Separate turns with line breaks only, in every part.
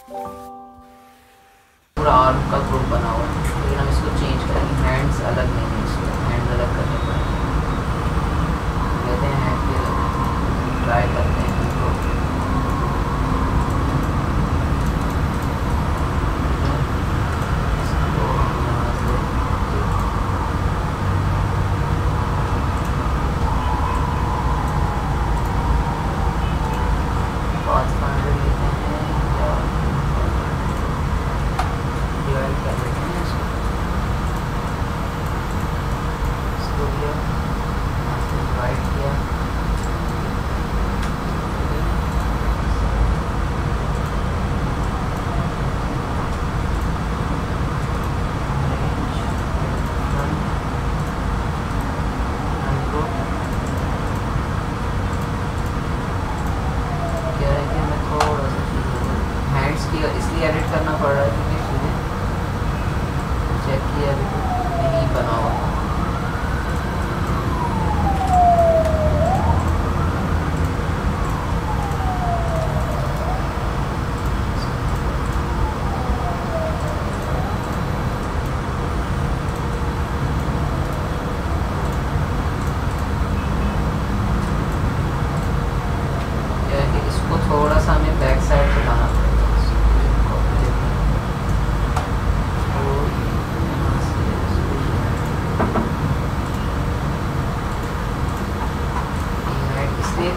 पूरा आर्म का ग्रुप बना हुआ है, लेकिन हम इसको चेंज करेंगे। हैंड्स अलग नहीं है, इसको हैंड्स अलग करने पड़ेंगे। लेते हैं हैंड के, ट्राई करते हैं इनको। इसलिए एडिट करना पड़ रहा है क्योंकि चीज़ें चेक किया अभी तो नहीं बना हुआ। क्या है कि इसको थोड़ा सा हमें बैक साइड पे लाना पड़ेगा।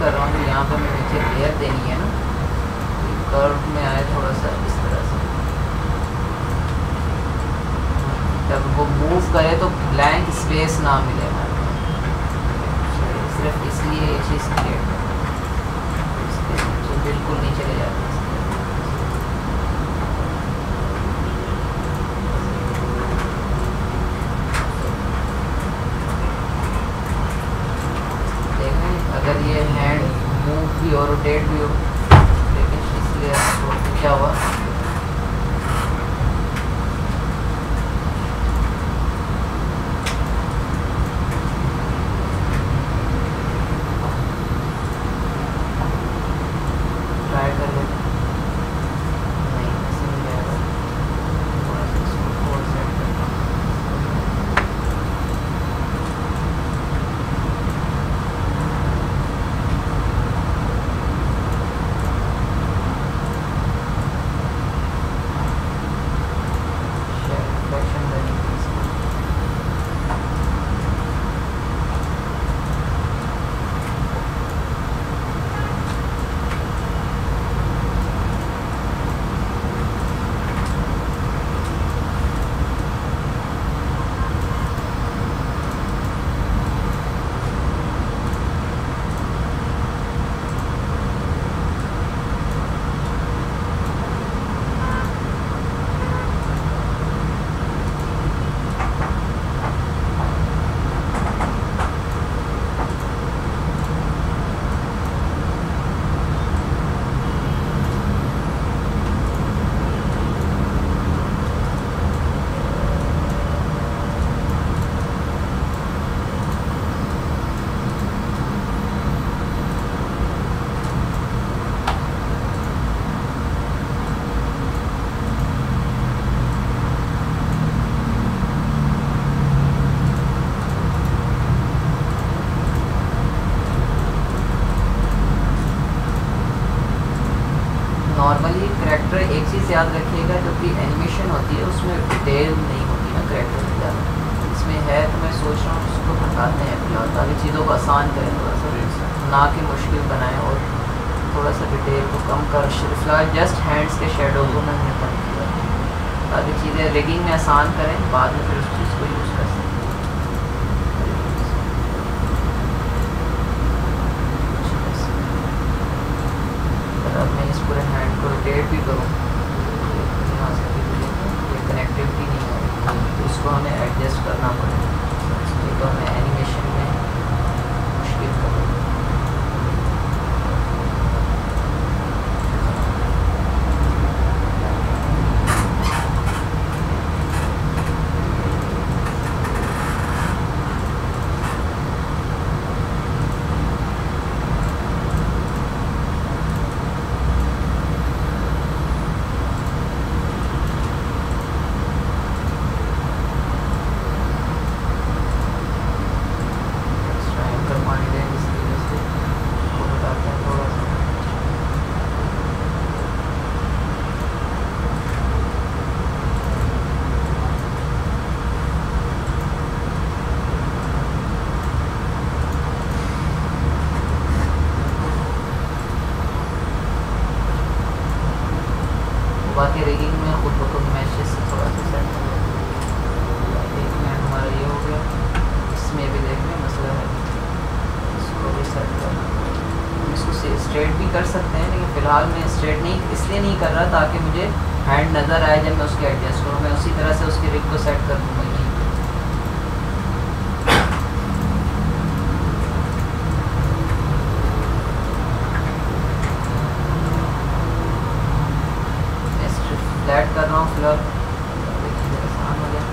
कर रहा हूँ यहाँ पे मैं नीचे लेयर देनी है ना, कर्व में आए थोड़ा सा इस तरह से। जब वो मूव करे तो ब्लैंक स्पेस ना मिले हमारे को, सिर्फ इसलिए ये चीज़ क्रिएट तो बिल्कुल नहीं चले जाते। अगर ये हैंड मूव भी और रोटेट भी हो, लेकिन इसलिए क्या हुआ, ट्राई कर लेते नहीं, ऐसे नहीं जाएगा। थोड़ा सा इसको और सेट करता हूँ। नॉर्मली करैक्टर एक चीज़ याद रखिएगा, जब भी एनिमेशन होती है उसमें डिटेल नहीं होती ना करैक्टर में ज़्यादा। इसमें है तो मैं सोच रहा हूँ उसको हटाते हैं फिलहाल, ताकि चीज़ों को आसान करें, थोड़ा सा ना कि मुश्किल बनाएं, और थोड़ा सा डिटेल को कम कर। फिलहाल जस्ट हैंड्स के शेडो को मैंने कम किया, ताकि चीज़ें रिगिंग में आसान करें, बाद में फिर उस चीज़ को यूज़ कर सकें। अब मैं इस पूरे हैंड को रोटेट भी करूँ, यहाँ से ये कनेक्टिविटी नहीं है, तो इसको हमें एडजस्ट करना पड़ेगा। ये तो हमें एनिमेशन में मुश्किल करूँ। बाकी रिगिंग में खुद ब खुद मैशेस से थोड़ा सा सेट हमारा ये हो गया। इसमें भी देखने मसला है, इसको भी सेट करना। इसको स्ट्रेट भी कर सकते हैं, लेकिन फ़िलहाल मैं स्ट्रेट नहीं इसलिए नहीं कर रहा ताकि मुझे हैंड नज़र आए जब मैं उसके एडजस्ट करूँ। मैं उसी तरह से उसके रिग को सेट कर दूँगा। फ्लैट कर रहा हूँ फिलहाल, आसान हो गया।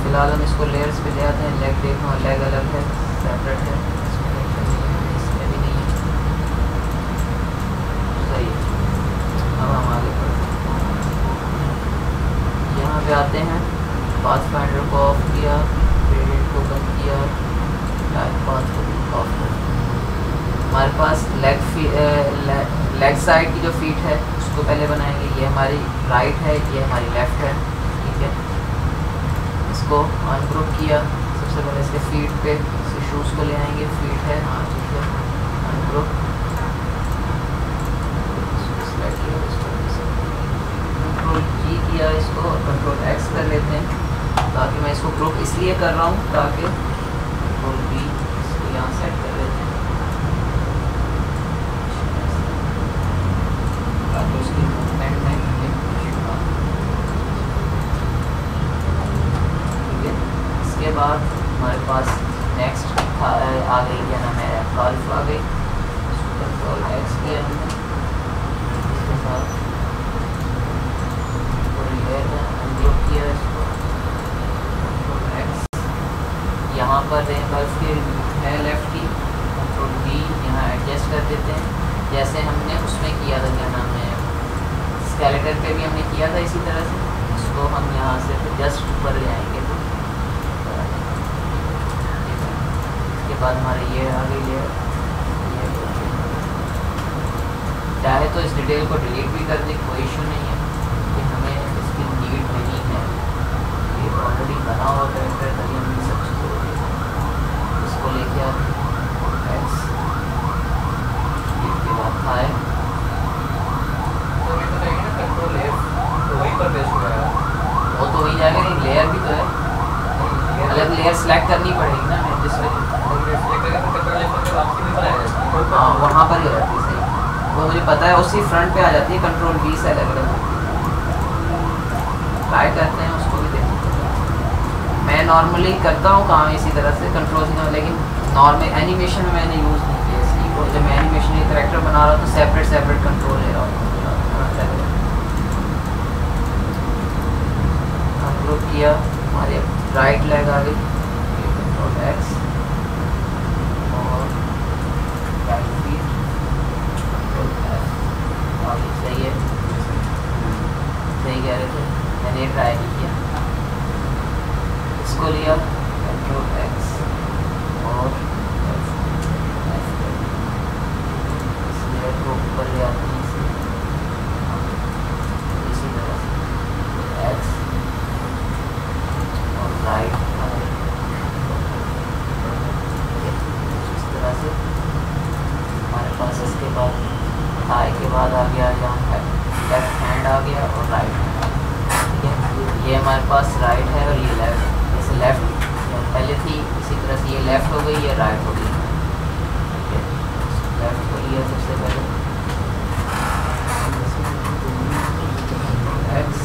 फिलहाल हम इसको लेयर्स पे ले आते हैं। लेग देखो, लेग अलग है, सेपरेट है, इसमें भी नहीं है, सही है। अब हम आगे बढ़ते हैं, यहाँ पे आते हैं। पाथफाइंडर को ऑफ किया, क्रेडिट को बंद किया, लाइट पाथ को ऑफ कर। हमारे पास लेग साइड की जो फीट है उसको पहले बनाएंगे। ये हमारी राइट है, ये हमारी लेफ़्ट है, ठीक है। इसको अनग्रुप किया। सबसे पहले इसके फीट पे इसके शूज़ को ले आएंगे। फीट है, हाँ ठीक है, अनग्रुप। कंट्रोल जी किया इसको, और कंट्रोल एक्स कर लेते हैं। ताकि मैं इसको ग्रुप इसलिए कर रहा हूँ ताकि कंट्रोल बी इसको यहाँ सेट कर लेते हैं ताकि उसकी मूवमेंट में के बाद हमारे पास नेक्स्ट आ गई, क्या नाम है, काल्फ आ गई। कंट्रोल एक्स किया हमने, इसके साथ अनग्रुप किया इसको, कंट्रोल एक्स। यहाँ पर काल्फ की है लेफ़्ट की, कंट्रोल बी यहाँ एडजस्ट कर देते हैं जैसे हमने उसमें किया था, क्या नाम है, स्केलेटन पे भी हमने किया था इसी तरह से। इसको हम यहाँ से जस्ट ऊपर ले आएंगे। बाद हमारे ये आ गई है। चाहे तो इस डिटेल को डिलीट भी कर दे, कोई इशू नहीं है, लेकिन हमें इसकी नीड नहीं है। ये ऑलरेडी बना हुआ कैरेक्टर, तभी हम सब चीज़ों इसको लेके आते हैं। एक्स के बाद आए कंट्रोल एफ, तो वहीं पर बेस्ट हुआ है। वो तो वही जाएगा, एक लेयर भी तो है, अलग लेयर सेलेक्ट करनी पड़ेगी ना हमें, जिसमें हाँ वहाँ पर ही रहती है। सही, वो मुझे पता है, उसी फ्रंट पे आ जाती है। कंट्रोल बी से अलग अलग ट्राई करते हैं, उसको भी देखते हैं। मैं नॉर्मली करता हूँ काम इसी तरह से, कंट्रोल से, लेकिन नॉर्मल एनिमेशन में मैंने यूज़ नहीं किया इसलिए। वो जब मैं एनिमेशन एक करेक्टर बना रहा हूँ तो सेपरेट सेपरेट कंट्रोल ले रहा हूँ। कंट्रोल किया, हमारे राइट लेग आ गई, कंट्रोल एक्स, और राइट फीट कंट्रोल एफ। सही है, सही कह रहे थे, मैंने ट्राई नहीं किया। इसको लिया कंट्रोल एक्स और इस लेयर को ऊपर ले आते हैं इसी तरह से, एक्स और राइट इस तरह से। हमारे पास इसके बाद थाई के बाद आ गया यहाँ लेफ्ट हैंड आ गया और राइट हैंड आ गया, ठीक है। ये हमारे पास राइट है और ये लेफ्ट, जैसे लेफ्ट पहले थी इसी तरह से ये लेफ्ट हो गई, ये राइट हो गई, ठीक है। लेफ्ट को लिया सबसे पहले, एक्स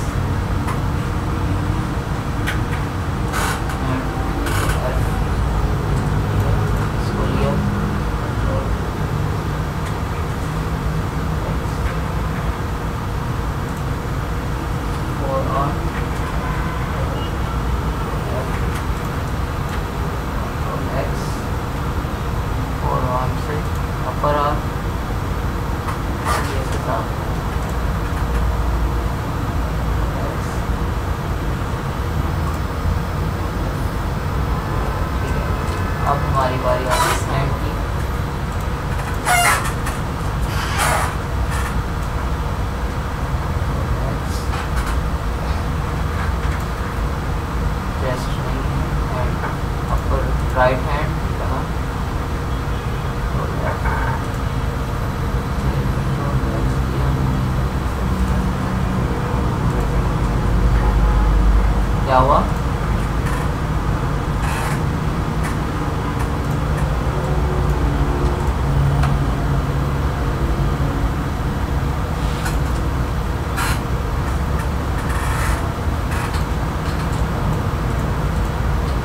हमारी बारी आती है हैंड की। चेस्ट नहीं है, हैंड अपर राइट हैंड कहाँ, क्या हुआ?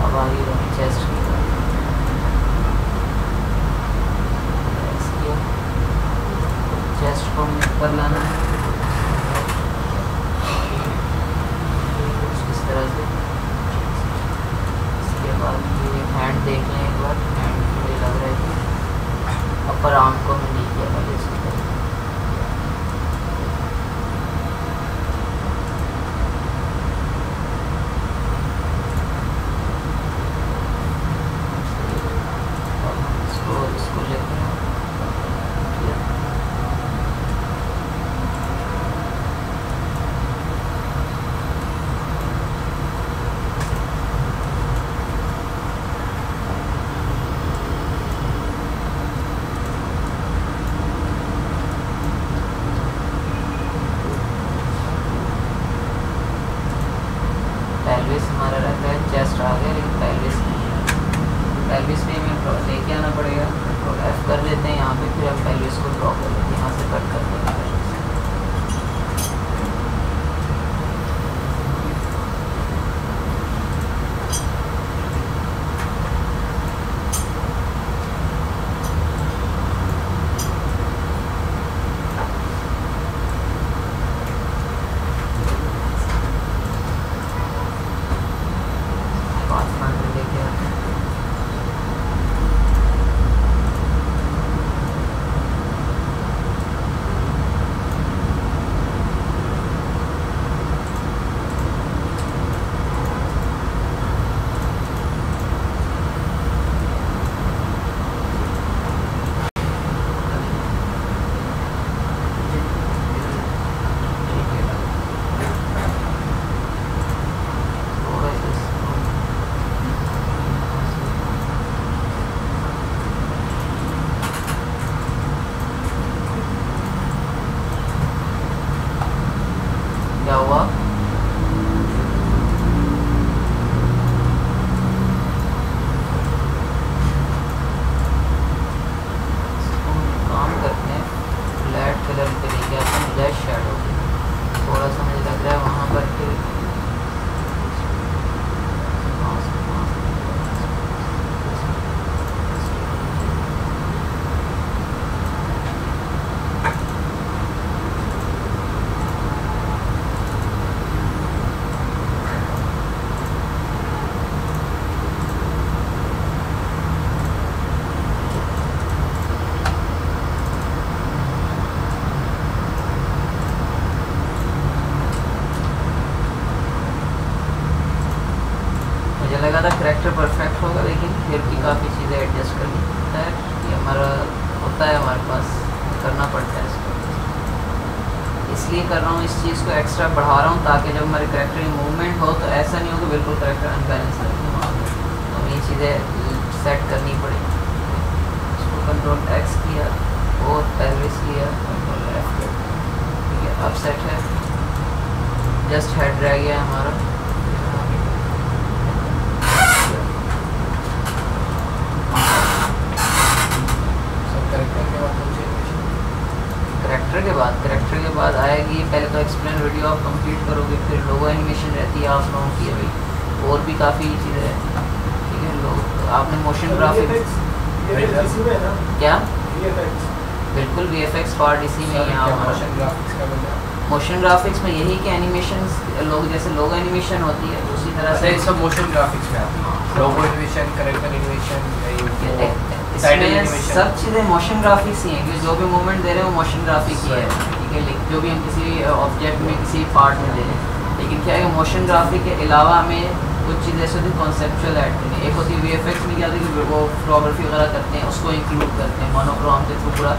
अब आ रही है चेस्ट की, चेस्ट को हमें ऊपर लाना है इस तरह से। इसके बाद ये हैंड देख लें एक बार, हैंड मुझे लग रहा है कि अपर आर्म को मैं नहीं किया पहले इसकी तरह। इसको लेते हैं पेल्विस हमारा रहता है, चेस्ट आ गया लेकिन पेल्विस नहीं है। पेल्विस में हमें लेके आना पड़ेगा, कंट्रोल F कर लेते हैं यहाँ पे, फिर हम पेल्विस को ड्रॉ कर लेते हैं, यहाँ से कट कर देंगे। क्या हुआ? काम करते हैं, फ्लैट कलर पे लेके आते हैं, ब्लैक शेडो थोड़ा सा मुझे लग रहा है वहाँ पर फिर लगा था करैक्टर परफेक्ट होगा, लेकिन फिर भी काफ़ी चीज़ें एडजस्ट करनी पड़ता है, ये हमारा होता है, हमारे पास करना पड़ता है इसको। इसलिए कर रहा हूँ, इस चीज़ को एक्स्ट्रा बढ़ा रहा हूँ ताकि जब हमारे करैक्टर की मूवमेंट हो तो ऐसा नहीं हो कि बिल्कुल करैक्टर अनबैलेंस रखे, तो ये चीज़ें सेट करनी पड़ेगी। इसको कंट्रोल X किया और पेल्विस किया, कंट्रोल F किया, ठीक है, अब सेट है। जस्ट हेड रह गया हमारा, करैक्टर के बाद आएगी, पहले तो एक्सप्लेन वीडियो आप कंप्लीट करोगे, फिर लोगो एनिमेशन रहती है आप लोगों की, भाई और भी काफ़ी चीज़ें हैं, ठीक है। लोग आपने मोशन ग्राफिक्स क्या बिल्कुल VFX पार्ट इसी में है। मोशन ग्राफिक्स में यही कि एनिमेशन लोग जैसे लोगो एनिमेशन होती है उसी तरह से
सब मोशन ग्राफिक्स में आती है, लोगो एनिमेशन, कैरेक्टर एनिमेशन,
इसमें सब चीज़ें मोशन ग्राफिक्स ही हैं, कि जो भी मूवमेंट दे रहे हैं वो मोशन ग्राफिक ही है, ठीक है। जो भी हम किसी ऑब्जेक्ट में किसी पार्ट में दे रहे हैं, लेकिन क्या है कि मोशन ग्राफिक के अलावा हमें कुछ चीज़ें ऐसी होती है कॉन्सेप्चुअल ऐड करनी, एक होती है VFX में क्या होती है कि वो फोटोग्राफी वगैरह करते हैं उसको इंक्लूड करते हैं मोनोक्रोम के थ्रू, पूरा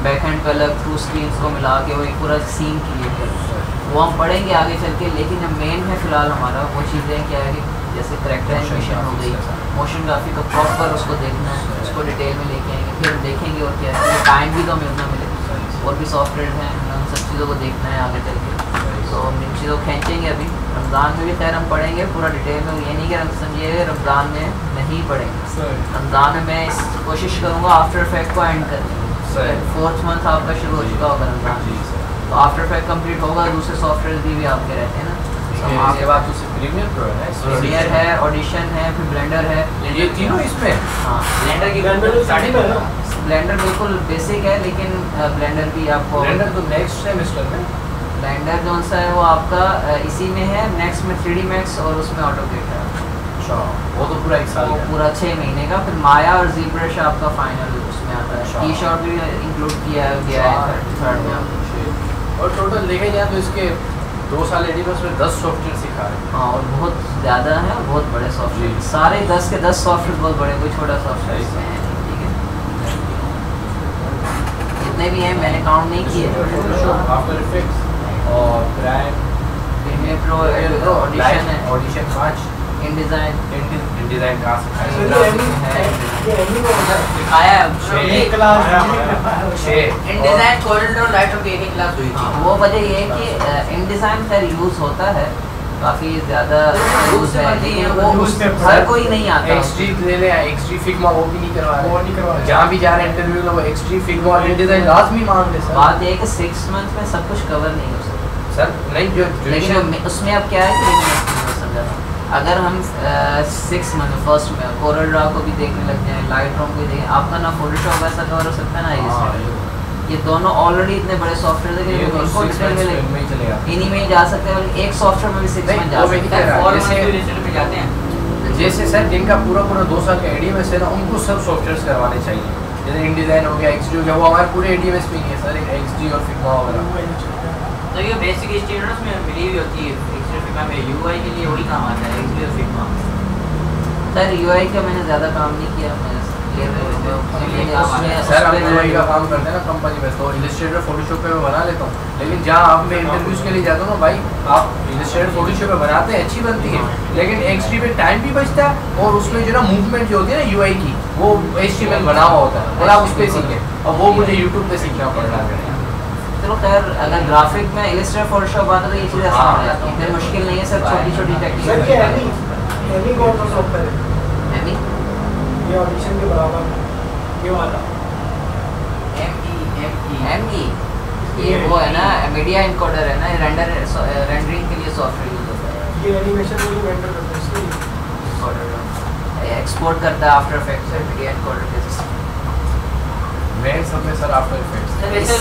बैक हैंड पे अलग थ्रू स्क्रीन को मिला के वो एक पूरा सीन क्रिएट करते हैं, वो हम पढ़ेंगे आगे चल के। लेकिन अब मेन है फ़िलहाल हमारा वो चीज़ें क्या है कि जैसे करैक्टर एनिमेशन हो गई, मोशन ग्राफी का प्रॉपर उसको देखना है, उसको डिटेल में लेके आएंगे, फिर देखेंगे और क्या है, टाइम भी तो हमें उतना मिले, और भी सॉफ्टवेयर हैं, उन सब चीज़ों को देखना है आगे चल के। तो हम इन चीज़ों को खींचेंगे अभी रमज़ान में भी, खैर हम पढ़ेंगे पूरा डिटेल में, ये नहीं कि हम समझिए रमज़ान में नहीं पढ़ेंगे। रमज़ान में मैं इस कोशिश करूँगा आफ्टर इफेक्ट को एंड करने की, 4th मंथ आपका शुरू हो चुका होगा रमज़ान, तो आफ्टर इफेक्ट कंप्लीट होगा, दूसरे सॉफ्टवेयर भी आपके रहते हैं ना,
इसके बाद तो सिर्फ प्रीमियर प्रो है,
प्रीमियर है, ऑडिशन है, फिर ब्लेंडर है,
ये तीनों इसमें।
हाँ
ब्लेंडर की स्टार्टिंग है ना,
ब्लेंडर बिल्कुल बेसिक है, लेकिन ब्लेंडर भी आपको,
ब्लेंडर तो नेक्स्ट सेमेस्टर में,
ब्लेंडर जो सा है वो आपका इसी में है, नेक्स्ट में 3D Max और उसमें ऑटोकेट है।
अच्छा, वो तो पूरा 1 साल
वो
का,
पूरा 6 महीने का, फिर माया और ZBrush आपका फाइनल उसमें आता है,
अच्छा।
की शॉट भी इंक्लूड किया गया है थर्ड में आपको।
और टोटल देखे जाए तो इसके 2 साल एडिबस में 10 सॉफ्टवेयर सिखा रहे हैं।
हाँ, और बहुत ज़्यादा है, बहुत बड़े सॉफ्टवेयर,
जी।
सारे 10 के 10 सॉफ्टवेयर बहुत बड़े, कोई छोटा सॉफ्टवेयर
सही।
इसमें है नहीं, ठीक है। जितने भी हैं मैंने काउंट नहीं किए,
फोटोशॉप, आफ्टर इफेक्ट्स और
प्रीमियर प्रो, ऑडिशन है,
ऑडिशन 5,
InDesign,
डिजाइन कहाँ से
दिखाया है InDesign कोरिडोर लाइटर की एक क्लास हुई थी। वो वजह ये है कि InDesign खैर यूज़ होता है, काफ़ी ज़्यादा यूज़ है, लेकिन वो हर कोई नहीं आता।
एक्सट्रीम ले ले, एक्सट्रीम फिग्मा वो भी नहीं करवा रहे, जहाँ भी जा रहे हैं इंटरव्यू में वो एक्सट्रीम फिग्मा और डिजाइन लाजमी मांग रहे सर।
बात ये है कि 6 मंथ में सब कुछ कवर नहीं हो सकता
सर नहीं, जो
लेकिन उसमें अब क्या है कि मैं समझा था, अगर हम 6 मंथ फर्स्ट में कोरल ड्रा को भी देखने लग जाएं, लाइट रूम को भी देखें, आपका ना फोटोशॉप वैसा कवर हो सकता है ना Illustrator। ये दोनों ऑलरेडी इतने बड़े सॉफ्टवेयर है कि इनको डिटेल में
चलेगा,
इन्हीं में ही जा सकते हैं, बल्कि एक सॉफ्टवेयर में भी 6 मंथ जा सकते हैं, 4 मंथ Illustrator में जाते हैं।
जैसे सर जिनका पूरा 2 साल का एडीएमएस है ना, उनको सब सॉफ्टवेयर करवाने चाहिए, जैसे InDesign हो गया, XD हो गया, वो हमारे पूरे एडीएमएस में ही है सर, XD और फिग्मा वगैरह।
तो ये बेसिक स्टैंडर्ड्स में मिली हुई होती है, एक्सट्रा फिग्मा में यूआई के लिए वही काम आता है, XD और फिग्मा।
सर UI का मैंने ज़्यादा काम नहीं किया,
सर हम यूआई का काम करते हैं ना कंपनी में, तो इलस्ट्रेटर फोटोशॉप पे मैं बना लेता हूँ, लेकिन जहाँ आप मैं इंटरव्यूज के लिए जाता हूँ ना भाई, आप इलस्ट्रेटर फोटोशॉप पे बनाते हैं, अच्छी बनती है, लेकिन XD पे टाइम भी बचता है, और उसमें जो ना मूवमेंट जो होती है ना यूआई की, वो HTML बना हुआ होता है, और आप उस पर सीखें, और वो मुझे यूट्यूब पे सीखना पड़ रहा है।
चलो खैर, अगर ग्राफिक में इलस्ट्रेटर फोटोशॉप आता तो ये चीज़ आसान हो जाती है, फिर मुश्किल नहीं है सर, छोटी छोटी टेक्निक।
ये ऑडिशन के बराबर ये वाला
ME ये वो है ना, मीडिया इनकोडर है ना, रेंडरिंग के लिए सॉफ्टवेयर यूज होता है,
ये एनिमेशन में भी रेंडर करता है इसलिए
एक्सपोर्ट करता है आफ्टर इफेक्ट्स से मीडिया इनकोडर के सिस्टम
मैं सब में सर आफ्टर इफेक्ट्स
सर वैसे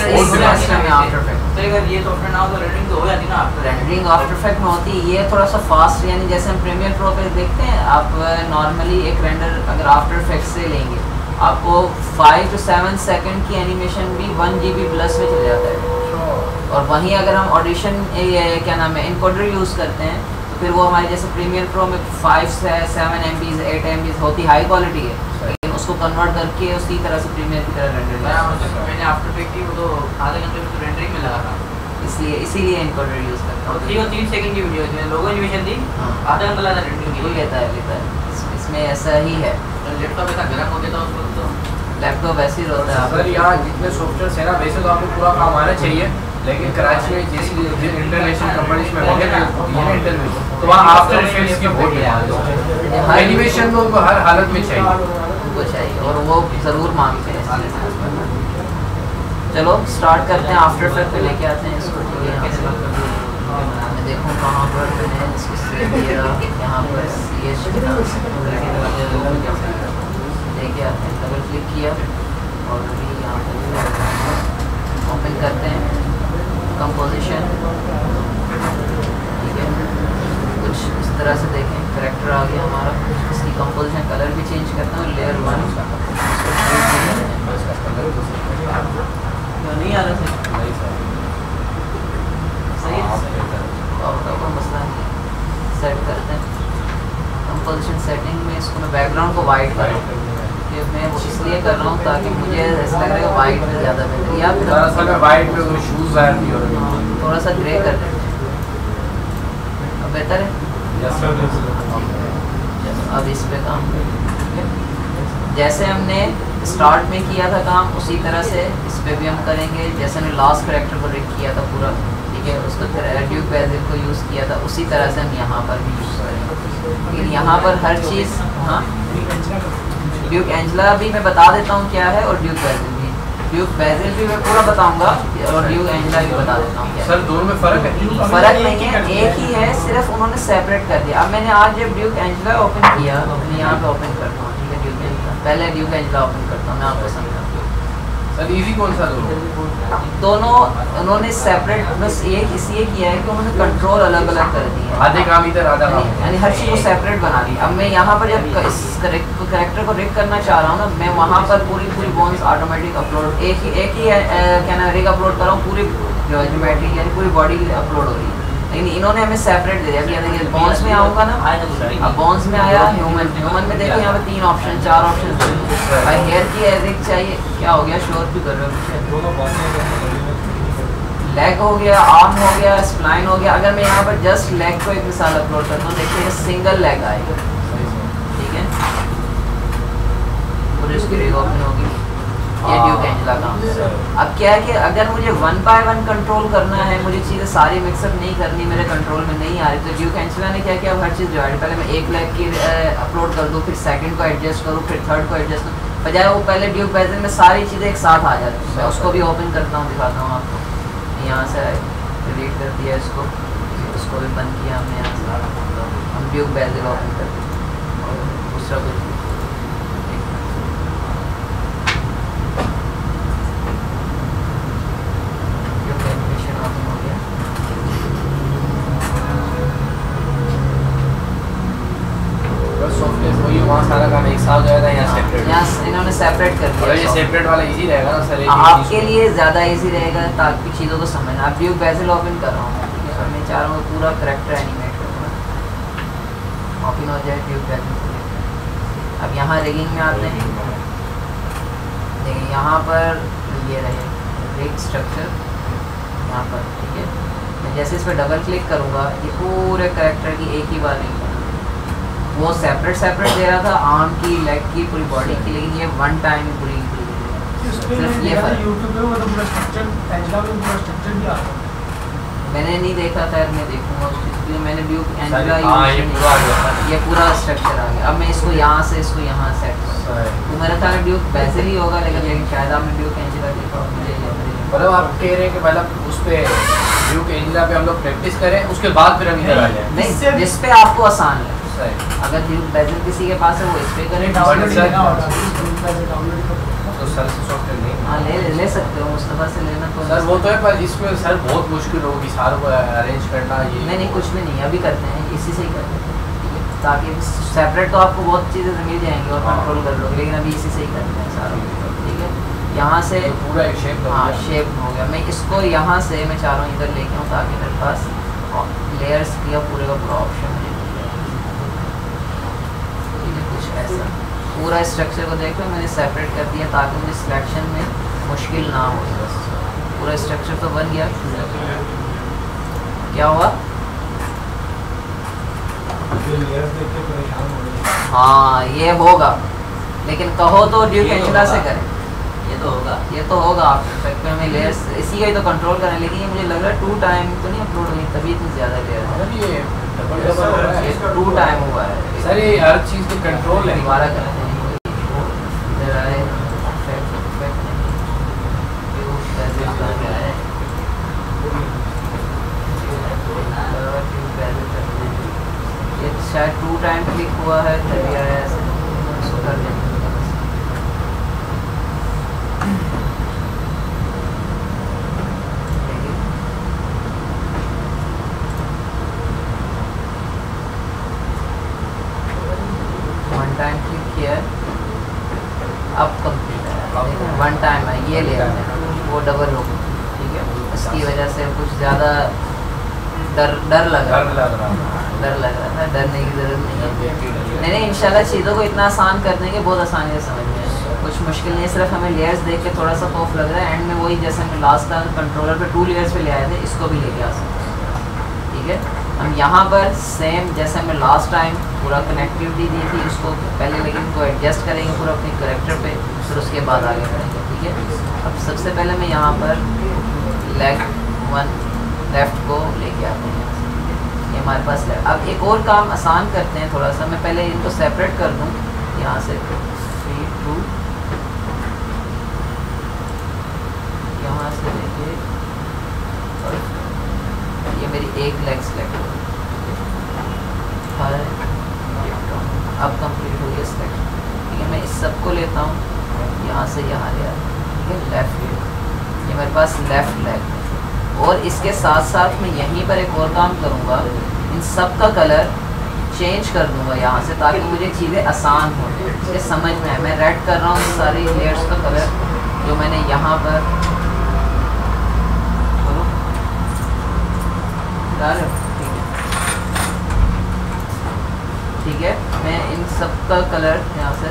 आफ्टर इफेक्ट
तो अगर ये सॉफ्टवेयर ना हो तो रेंडरिंग तो हो जाती ना आफ्टर
रेंडरिंग आफ्टर इफेक्ट में होती है, ये थोड़ा सा फास्ट, यानी जैसे हम प्रीमियर प्रो पे देखते हैं, आप नॉर्मली एक रेंडर अगर आफ्टर इफेक्ट से लेंगे आपको 5 to 7 सेकंड की एनिमेशन भी 1 GB प्लस में चल जाता है, और वहीं अगर हम ऑडिशन क्या नाम है इनकोडर यूज़ करते हैं तो फिर वो हमारे जैसे प्रीमियर प्रो में 5 से 7 MB 8 MB होती हाई क्वालिटी है, लेकिन उसको कन्वर्ट करके उसी तरह से प्रीमियर की तरह रेंडर
मैंने आफ्टर इफेक्ट की वो तो आधे घंटे में तो रेंडरिंग में लगा था,
इसीलिए इनकोडर यूज़ करता
और
हूँ।
3 सेकंड की वीडियो है, लोगो एनिमेशन थी,
हाँ।
आधा घंटा लगा रेंडरिंग
बिल्कुल
की।
लेता है इसमें ऐसा ही है,
लैपटॉप ऐसा गर्म हो गया था उसको तो
लैपटॉप ऐसे ही रहता है।
सर यहाँ जितने सॉफ्टवेयर है ना, वैसे तो आपको पूरा काम आना चाहिए, लेकिन कराची में जैसी इंटरनेशनल कंपनीज में होंगे ना इंटरव्यू, तो वहाँ आफ्टर इफेक्ट्स की बहुत डिमांड है, एनिमेशन तो उनको हर हालत में चाहिए,
उनको चाहिए और वो ज़रूर मांगते हैं। चलो स्टार्ट करते हैं, आफ्टर इफेक्ट पे लेके आते हैं इसको, ठीक है। मैं देखूँ कहाँ पर मैंने इसको सेव किया, यहाँ पर लेके आते हैं, डबल क्लिक किया और अभी यहाँ पर ओपन करते हैं कंपोजिशन, ठीक है। कुछ इस तरह से देखें, करैक्टर आ गया हमारा, इसकी कंपोजिशन कलर भी चेंज करते हैं, और लेयर 1 नहीं आ रहा था, सही है, और कोई मसला नहीं, सेट करते हैं। इसलिए कर रहा हूँ ताकि मुझे ऐसा लग रहा है वाइट में ज़्यादा बेहतर, या फिर
दरअसल में वाइट में कोई शूज़ ज़ाहिर नहीं हो रहे।
थोड़ा सा ग्रे कर देते हैं, अब बेहतर है। अब इस पे काम करें, जैसे हमने स्टार्ट में किया था काम उसी तरह से इस पे भी हम करेंगे। जैसे हमने लास्ट करैक्टर को रिक किया था पूरा, ठीक है, उसको ड्यूक बेजिल को यूज़ किया था, उसी तरह से हम यहाँ पर भी यूज़ करेंगे। लेकिन यहाँ पर हर चीज़, हाँ ड्यूक एंजेला भी मैं बता देता हूँ क्या है, और ड्यूक बेजिल भी, ड्यूक बेजिल भी मैं पूरा बताऊँगा, और ड्यूक एंजेला भी बता देता हूँ क्या।
सर दोनों में फ़र्क है?
फ़र्क नहीं है, एक ही है, सिर्फ उन्होंने सेपरेट कर दिया। अब मैंने आज जब ड्यूक एंजेला ओपन किया, मैं यहाँ पे ओपन करता हूँ, ठीक है, ड्यूक एंजेला, पहले ड्यूक एंजेला ओपन करता हूँ, मैं आपको समझाऊँ।
सर इजी कौन सा
दोनों उन्होंने सेपरेट, बस एक इसलिए किया है कि उन्होंने कंट्रोल अलग अलग कर दिए,
आधे काम इधर आधा काम,
यानी हर चीज़ को सेपरेट बना दी। अब मैं यहाँ पर जब इस कैरेक्टर को रिक करना चाह रहा हूँ ना, मैं वहाँ पर पूरी बोन्स ऑटोमेटिक अपलोड, एक ही क्या ना रिक अपलोड कर रहा हूँ, पूरी ज्योमेट्री यानी पूरी बॉडी अपलोड हो रही है। लेकिन इन्होंने हमें सेपरेट दे दिया। अभी देखिए बॉन्स में आऊँगा ना, अब बॉन्स में आया, ह्यूमन में देखिए यहाँ पे 3 ऑप्शन 4 ऑप्शन, भाई हेयर की एरिक चाहिए, क्या हो गया, शोर भी कर रहे हो, लेग हो गया, आर्म हो गया, स्प्लाइन हो गया। अगर मैं यहाँ पर जस्ट लेग को एक मिसाल अपलोड करता हूँ, देखिए सिंगल लेग आएगा, ठीक है, और इसकी रिग ओपन होगी, ये ड्यूक एंजेला काम। अब क्या है कि अगर मुझे 1 बाय 1 कंट्रोल करना है, मुझे चीज़ें सारी मिक्सअप नहीं करनी, मेरे कंट्रोल में नहीं आ रही, तो ड्यूक एंजेला ने क्या किया, अब हर चीज़ डिवाइड, पहले मैं एक लेग की अपलोड कर दूँ, फिर सेकंड को एडजस्ट करूँ, फिर थर्ड को एडजस्ट करूँ, बजाय वो पहले ड्यूक बेजिल में सारी चीज़ें एक साथ आ जाती हैं। मैं उसको भी ओपन करता हूँ, दिखाता हूँ आपको। यहाँ से डिलीट कर दिया इसको भी बंद किया हमने, यहाँ से हम ड्यूक बेजिल ओपन कर दिया, दूसरा कुछ
वहाँ सारा काम एक साथ गया था, यहाँ सेपरेट,
यहाँ इन्होंने सेपरेट कर दिया।
ये सेपरेट वाला इजी रहेगा ना सर?
आपके लिए ज़्यादा इजी रहेगा ताकि चीज़ों को समझना। आप ड्यूक बेजिल ओपन कर रहा हूँ, और मैं चाह रहा हूँ पूरा करैक्टर एनिमेट करूँगा, ओपन हो जाए ड्यूक बेजिल। अब यहाँ रिगिंग में आते हैं, देखिए यहाँ पर ये रहे रिग स्ट्रक्चर यहाँ पर, ठीक है, मैं जैसे इस पर डबल क्लिक करूँगा, ये पूरे करैक्टर की एक ही बार नहीं, वो सेपरेट दे रहा था आर्म की, लेग की, पूरी बॉडी की, लेकिन ये वन टाइम ही पूरी सिर्फ ये फर्क। मैंने नहीं देखा था, मैं देखूंगा उसके, मैंने ड्यूक एंजेला ये पूरा स्ट्रक्चर आ गया। अब मैं इसको यहाँ से इसको यहाँ सेट करूँ, तो मेरा था ड्यूक बेजिल ही होगा, लेकिन शायद आपने ड्यूक एंजेला देखा, मुझे
मतलब आप कह रहे हैं कि मतलब उस पर ड्यूक एंजेला पे हम लोग प्रैक्टिस करें, उसके बाद फिर हम इधर आ जाए,
नहीं जिस पे आपको आसान है। अगर ड्यूक बेजिल किसी के पास है वो इस पे करें,
तो सर से सॉफ्टवेयर नहीं,
हाँ ले सकते हो, मुस्तफा से लेना तो
सर वो तो है, पर इसमें सर बहुत मुश्किल होगी सारों को अरेंज करना। ये
नहीं कुछ भी नहीं, अभी करते हैं, इसी से ही करते हैं, ठीक है, ताकि सेपरेट तो आपको बहुत चीज़ें मिल जाएंगी और कंट्रोल कर लोगे, लेकिन अभी इसी से ही करते हैं सारा, ठीक है। यहाँ से
तो पूरा एक शेप,
हाँ शेप हो गया। मैं इसको यहाँ से मैं चाह रहा हूँ इधर लेके आऊँ ताकि मेरे पास लेयर्स किया पूरे का पूरा ऑप्शन मुझे मिल जाए, ठीक है, कुछ ऐसा पूरा स्ट्रक्चर को देखो मैंने सेपरेट कर दिया ताकि मुझे सिलेक्शन में मुश्किल ना हो। बस पूरा स्ट्रक्चर तो बन गया, क्या हुआ, हाँ ये होगा, लेकिन कहो तो ड्यूक एंजेला से करें, ये तो होगा आफ्टर इफेक्ट पे हमें लेयर्स इसी का ही तो कंट्रोल करें, लेकिन ये मुझे लग रहा है 2 टाइम तो नहीं अपलोड हुई, तभी इतनी ज़्यादा लेयर है,
ये
2 टाइम हुआ है
सर, ये हर चीज़ के कंट्रोल है।
दोबारा करते हैं, शायद 2 टाइम क्लिक हुआ है तभी आया ऐसे, इसको कर देंगे। टाइम क्लिक किया है, अब कंप्लीट है, 1 टाइम है, ये ले आते हैं वो डबल हो, ठीक है, इसकी वजह से कुछ ज़्यादा डर लग रहा था, डरने की ज़रूरत नहीं है। नहीं इंशाल्लाह चीज़ों को इतना आसान कर देंगे, बहुत आसानी से समझ में आएगा। कुछ मुश्किल नहीं है, सिर्फ हमें लेयर्स देख के थोड़ा सा खौफ लग रहा है। एंड में वही जैसे हम लास्ट टाइम कंट्रोलर पे 2 लेयर्स पे ले आए थे, इसको भी लेके आ सकते हैं। ठीक है, हम यहाँ पर सेम जैसे हमें लास्ट टाइम पूरा कनेक्टिविटी दी थी उसको पहले, लेकिन को एडजस्ट करेंगे पूरा अपने करेक्टर पे, फिर उसके बाद आगे बढ़ेंगे। ठीक है, अब सबसे पहले मैं यहाँ पर लेफ्ट को लेके आते हैं, ये हमारे पास है। अब एक और काम आसान करते हैं थोड़ा सा, मैं पहले इनको सेपरेट कर दूँ यहाँ से 3 2, यहाँ से लेके ये मेरी एक लेग सेलेक्ट हो, अब कंप्लीट हो गया सेलेक्ट। ठीक है, मैं इस सब को लेता हूँ यहाँ से यहाँ ले आता हूँ। ठीक है, लेफ्ट, ये मेरे पास लेफ्ट लेग। और इसके साथ साथ मैं यहीं पर एक और काम करूँगा, इन सब का कलर चेंज कर दूँगा यहाँ से, ताकि मुझे चीज़ें आसान हो जाए, समझ में आए। मैं रेड कर रहा हूँ सारी लेयर्स का कलर जो मैंने यहाँ पर, ठीक है, मैं इन सब का कलर यहाँ से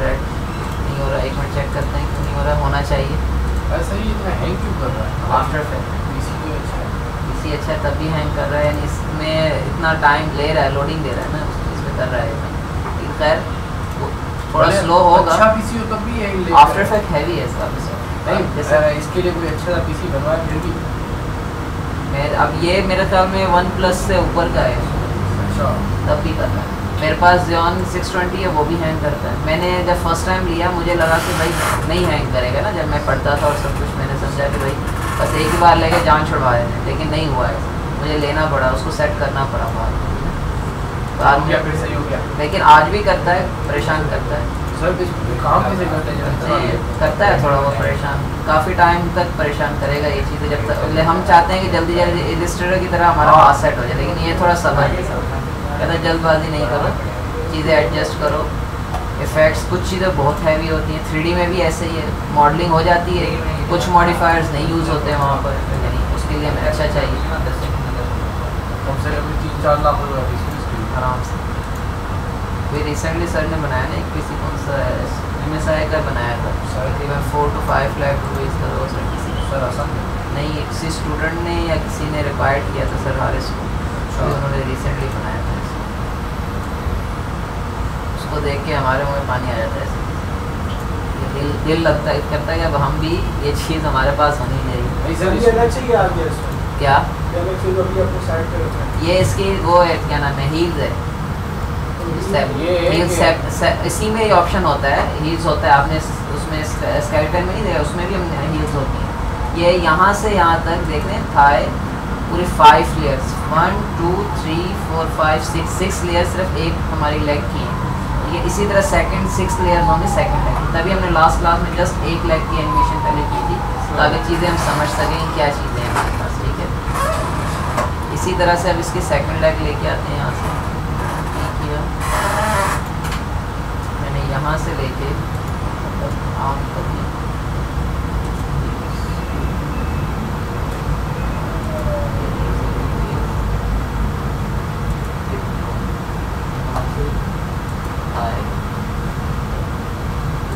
रेड नहीं हो रहा, एक मिनट चेक करते हैं क्यों नहीं हो रहा, होना चाहिए।
ऐसा ही इतना हैंग क्यों कर रहा है?
आफ्टर इफेक्ट
पीसी तो अच्छा है,
पीसी अच्छा है तब भी हैंग कर रहा है, यानी इसमें इतना टाइम ले रहा है, लोडिंग दे रहा है ना, इसमें कर रहा है। लेकिन खैर थोड़ा स्लो होगा।
अच्छा पीसी हो तब भी हैंग ले।
आफ्टर इफेक्ट हैवी है इसका
नहीं, जैसे इसके लिए कोई अच्छा पीसी बनवाया फिर भी।
मैं अब ये मेरे ख्याल में OnePlus से ऊपर का है,
अच्छा,
तब भी करता है। मेरे पास Xeon 620 है, वो भी हैंग करता है। मैंने जब फर्स्ट टाइम लिया मुझे लगा कि भाई नहीं हैंग करेगा ना, जब मैं पढ़ता था और सब कुछ, मैंने समझा कि भाई बस एक ही बार लेके जान छुड़वा देते हैं, लेकिन नहीं हुआ है, मुझे लेना पड़ा, उसको सेट करना पड़ा बाद में,
फिर सही हो गया।
लेकिन आज भी करता है, परेशान करता है।
सर काम कैसे करते हैं?
करता है थोड़ा बहुत परेशान, काफ़ी टाइम तक परेशान करेगा ये चीज़ें, जब तक हम चाहते हैं कि जल्दी जल्दी इलस्ट्रेटर की तरह हमारा हाथ सेट हो जाए, लेकिन ये थोड़ा सब्र है, कहता है जल्दबाजी नहीं करो, चीज़ें एडजस्ट करो। इफ़ेक्ट्स कुछ चीज़ें बहुत हैवी होती हैं, 3D में भी ऐसे ही है, मॉडलिंग हो जाती है, कुछ मॉडिफायर्स नहीं यूज़ होते हैं वहाँ पर, यानी उसके लिए हमें अच्छा चाहिए।
कम से कम 3-4 लाख
आराम से। अभी रिसेंटली सर ने बनाया ना एक पीसी, कौन सा है, MSI का बनाया था, तकरीबन 4 to 5 लाख रुपीज़ का, उसने किसी
सर आसान
नहीं, एक किसी स्टूडेंट ने या किसी ने रिक्वायर्ड किया था सर हारिस को, तो उन्होंने रिसेंटली बनाया था। उसको देख के हमारे मुँह में पानी आ जाता है ऐसे, दिल लगता है, करता है कि अब हम भी ये चीज़ हमारे पास होनी चाहिए।
सर ये अलग चाहिए आ गया इसमें,
क्या
अलग चीज़ अभी अपने साइड पे रखा है।
ये इसकी वो है, क्या नाम है, हील्स है, इसी में ये ऑप्शन होता है, हील्स होता है, आपने उसमें स्केलेटन में नहीं देखा, उसमें भी हील्स होती हैं। ये यहाँ से यहाँ तक देख रहे हैं, थाई पूरी 5 लेयर्स, 1 2 3 4 5 6 लेयर सिर्फ एक हमारी लेग की है। ठीक है, इसी तरह सेकंड 6 लेयर्स होंगे सेकंड लेग, तभी हमने लास्ट क्लास में जस्ट एक लेग की एनिमेशन पहले की थी, ताकि चीज़ें हम समझ सकें क्या चीज़ें हैं हमारे पास। ठीक है, इसी तरह से अब इसकी सेकंड लेग लेके आते हैं यहाँ से, मैंने यहाँ से लेके आम तक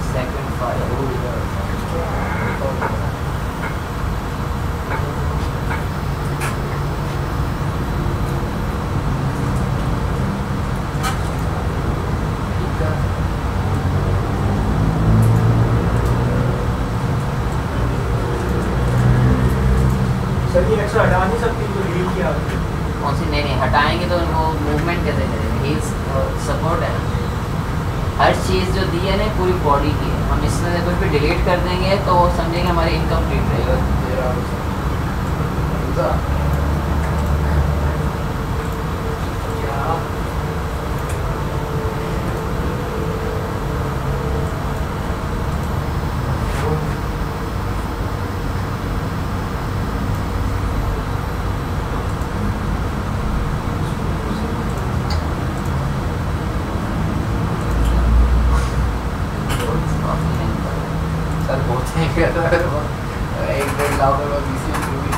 सेकंड फाइल
सर ये एक्स्ट्रा हटा नहीं सकती तो लीव किया आपने?
कौन सी? नहीं हटाएंगे तो वो मूवमेंट कैसे करेंगे, हील्स सपोर्ट है, हर चीज़ जो दी है ना पूरी बॉडी की है, हम इसमें से कुछ भी डिलीट कर देंगे तो समझेंगे हमारी इनकम्प्लीट रहेगा।
सर बहुत ही 1-1.5 लाख रुपये पीसी भी।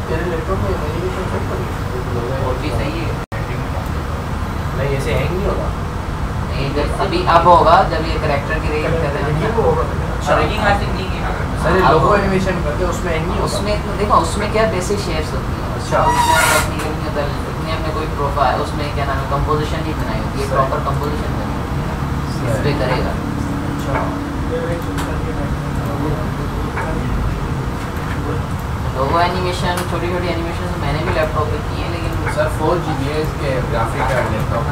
तेरे लैपटॉप में एनिमेशन सही पड़ी
वो भी सही है।
नहीं ऐसे हैंग नहीं होगा।
नहीं जब अभी अब होगा जब ये करेक्टर की रेंज कर रहे हैं
वो होगा
अच्छा रिगिंग आज तक नहीं किया।
सर ये लोगो एनिमेशन करते हैं उसमें हैंग नहीं होगा।
उसमें देखो उसमें क्या बेसिक शेप्स होती हैं।
अच्छा।
उसमें हमने कोई प्रोफाइल उसमें क्या नाम है कंपोजिशन नहीं बनाई होती है, प्रॉपर कंपोजिशन बनी होती है, इस पे करेगा।
अच्छा
लोगो एनिमेशन छोटी छोटी एनिमेशन मैंने भी लैपटॉप पे की है, लेकिन
सर 4GB के ग्राफिक कार्ड लैपटॉप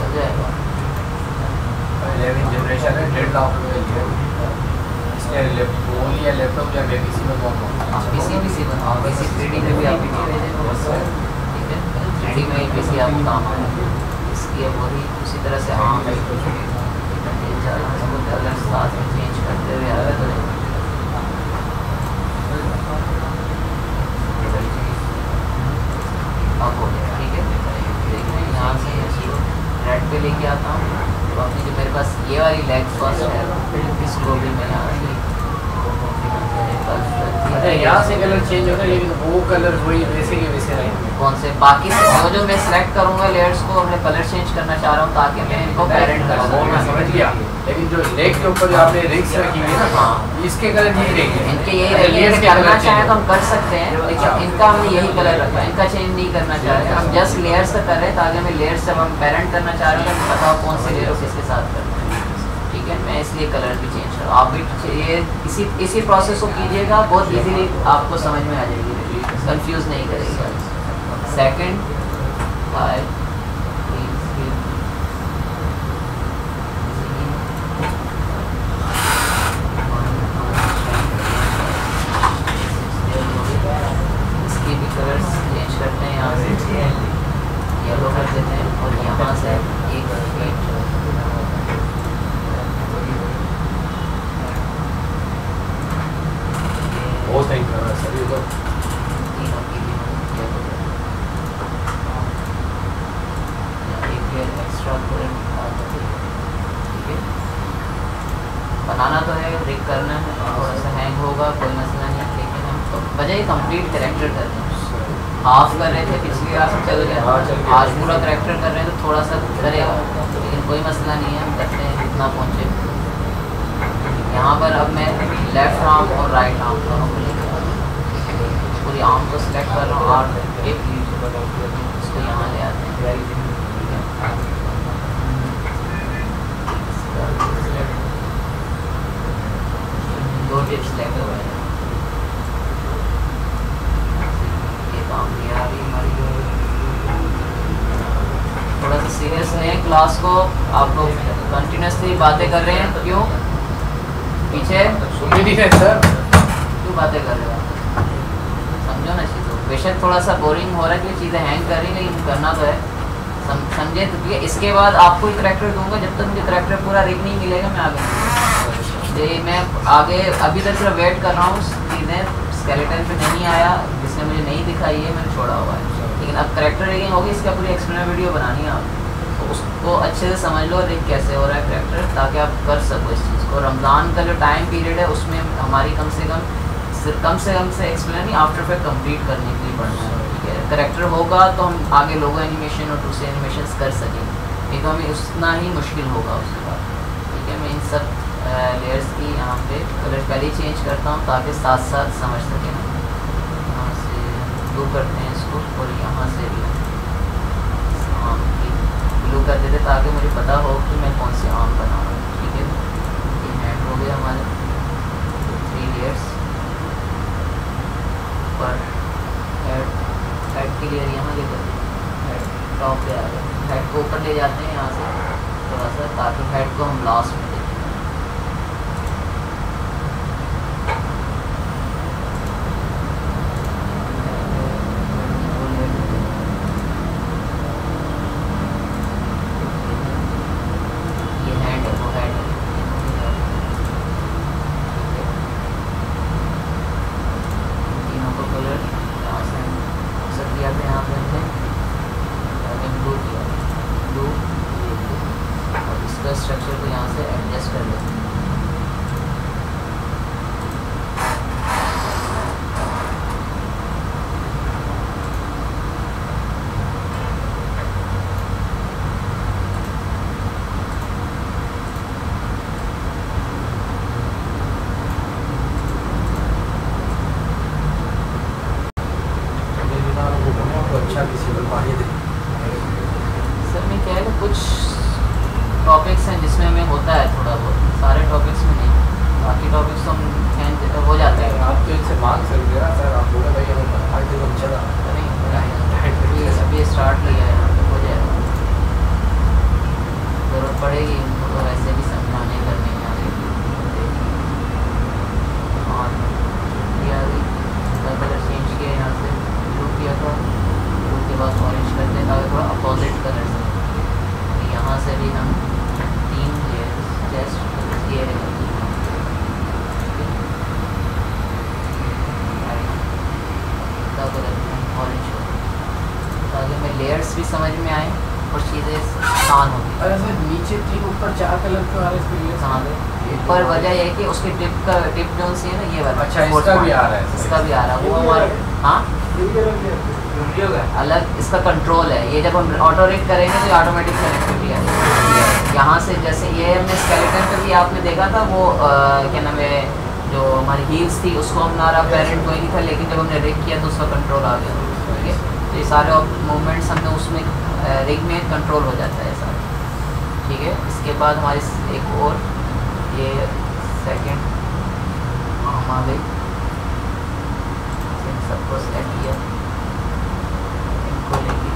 हो जाएगा
11 जनरेशन है 1.5 लाख रुपये लिया इसलिए वो लिया लैपटॉप या मैं किसी में कौन
आप पीसी बनाओ, पीसी 3D में भी आप पीसी भेजें ठीक है, 3D में ही पीसी आपको काम आए इसकी अब वही उसी तरह से आम है अगर साथ में चेंज करते हुए आ रहा है अब हो गया ठीक है। देखिए यहाँ से इसको रेड पे लेके आता हूँ तो अपनी जो मेरे पास ये वाली लेग फर्स्ट है इसको भी मैं यहाँ से
अच्छा यहाँ से कलर चेंज होता है लेकिन वो कलर वही वैसे के वैसे रहेंगे।
कौन से बाकी से जो मैं सिलेक्ट करूँगा लेयर्स को अपने कलर चेंज करना चाह रहा हूँ ताकि मैं इनको पेरेंट कर
वो मैं
सकूँ।
समझ गया लेकिन जो लेग के ऊपर जो आपने रिंग्स रखी हुई है ना
हाँ।
इसके कलर नहीं रहेंगे।
इनके यही रहेंगे, करना चाहें तो हम कर सकते हैं लेकिन इनका हमने यही कलर रखा है, इनका चेंज नहीं करना चाह रहे हैं हम, जस्ट लेयर्स का कर रहे हैं ताकि हमें लेयर्स जब हम पेरेंट करना चाह रहे हैं तो बताओ कौन से लेयर किसके साथ करना है ठीक है। मैं इसलिए कलर भी चेंज करूँ, आप भी ये इसी प्रोसेस को कीजिएगा, बहुत इजीली आपको समझ में आ जाएगी, कंफ्यूज नहीं करेगा। सेकंड इसकी भी कलर्स चेंज करते हैं, यहाँ से येलो कर देते हैं और यहाँ से एक
बहुत सही कर रहा है सर ये तो
तीनों की भी एक लेयर एक्स्ट्रा ठीक है। बनाना तो है, रिग करना है, थोड़ा सा हैंग होगा कोई मसला नहीं, लेकिन हम तो बजाय कंप्लीट करेक्टर कर रहे हैं। हाफ कर रहे थे पिछली बार से चल गया, आज पूरा करेक्टर कर रहे हैं तो थोड़ा सा करेगा लेकिन कोई मसला नहीं है, हम करते हैं जितना पहुँचे। यहाँ पर अब मैं लेफ्ट आर्म और राइट आर्म दोनों को लेकर पूरी आर्म को सिलेक्ट कर रहा हूँ और एक इसको यहाँ ले आते हैं दो टिप्स लेकर हुए हैं ये काम किया अभी हमारी थोड़ा सा सीरियस लें क्लास को, आप लोग कंटिन्यूसली बातें कर रहे हैं तो क्यों पीछे
सुनिए है सर
क्यों बातें कर रहे हो, समझो ना चीज़ों, बेशक थोड़ा सा बोरिंग हो रहा है कि चीज़ें हैंग कर रही हैं लेकिन करना तो है, समझे तो ठीक है। इसके बाद आपको एक करैक्टर दूंगा, जब तक मुझे करैक्टर पूरा रिग नहीं मिलेगा मैं आगे मैं आगे अभी तक सिर्फ वेट कर रहा हूँ, चीज़ें स्केलेटन पे नहीं आया जिसने मुझे नहीं दिखाई है मैंने छोड़ा हुआ है, लेकिन अब करैक्टर रिगिंग होगी इसका पूरी एक्सप्लेनर वीडियो बनानी है आप, तो उसको अच्छे से समझ लो रिग कैसे हो रहा है करैक्टर ताकि आप कर सको इस चीज़ को। रमज़ान का जो टाइम पीरियड है उसमें हमारी कम से कम एक्सप्लेन नहीं आफ्टर इफेक्ट कंप्लीट करने के लिए पढ़ना है ठीक है। करैक्टर होगा तो हम आगे लोगो एनिमेशन और दूसरे एनिमेशन कर सकेंगे, नहीं तो हमें उतना ही मुश्किल होगा उसके बाद ठीक है। मैं इन सब लेयर्स की यहाँ पे कलर पहले ही चेंज करता हूँ ताकि साथ साथ समझ सकें। यहाँ से ब्लू करते हैं इसको और यहाँ से भी आम की ब्लू कर देते ताकि मुझे पता हो कि मैं कौन सी आम बना रहा हूँ ठीक है। ये हैंड हो गया हमारे 3 लेयर्स पर हेड की लेयर यहाँ लेकर टॉप पे आ गया, हेड को ऊपर ले जाते हैं यहाँ से थोड़ा सा ताकि हेड को हम लास्ट में देखें। ये हैंड है वो हेड है तीनों को कलर यहाँ से अक्सर किया था, यहाँ पे हमने ब्लू किया, ब्लू और इसका स्ट्रक्चर को यहाँ से होता है थोड़ा बहुत, सारे टॉपिक्स में नहीं, बाकी टॉपिक्स तो हम हो जाते हैं।
आप तो इनसे मांग सकते हैं सर, आप बोले भाई हमें आज तो चला
नहीं अभी स्टार्ट किया है, हो जाएगा, ज़रूरत पड़ेगी इनको तो वैसे भी समझाने करने में आगे। और कलर चेंज किया यहाँ से, ब्लू किया था, ब्लू के बाद ऑरेंज कर दें ताकि थोड़ा अपोजिट कलर से। यहाँ से भी हम 3 लेयर्स जस्ट ये ऑरेंज ताकि हमें लेयर्स भी समझ में आए और चीज़ें आसान होगी।
अरे सर नीचे 3 ऊपर 4 कलर क्यों आ रहे हैं इसके लिए?
हाँ ऊपर वजह यह है कि उसके टिप जो सी है ना ये वाला,
अच्छा इसका भी आ रहा है,
इसका भी आ रहा है वो हमारा। हाँ अलग इसका कंट्रोल है, ये जब हम ऑटो रिग करेंगे तो ऑटोमेटिक कनेक्टिविटी आएगी। यहाँ से जैसे ये हमने स्केलेटन पे भी आपने देखा था वो क्या नाम है, जो हमारी हील्स थी उसको हमारा पेरेंट कोई नहीं था, लेकिन जब हमने रिग किया तो उसका कंट्रोल आ गया। ठीक है तो ये सारे मूवमेंट्स हमने उसमें रिग में कंट्रोल हो जाता है सारा। ठीक है इसके बाद हमारी एक और ये सेकंड आर्म आ गई, सबको सेट किया, इनको लेके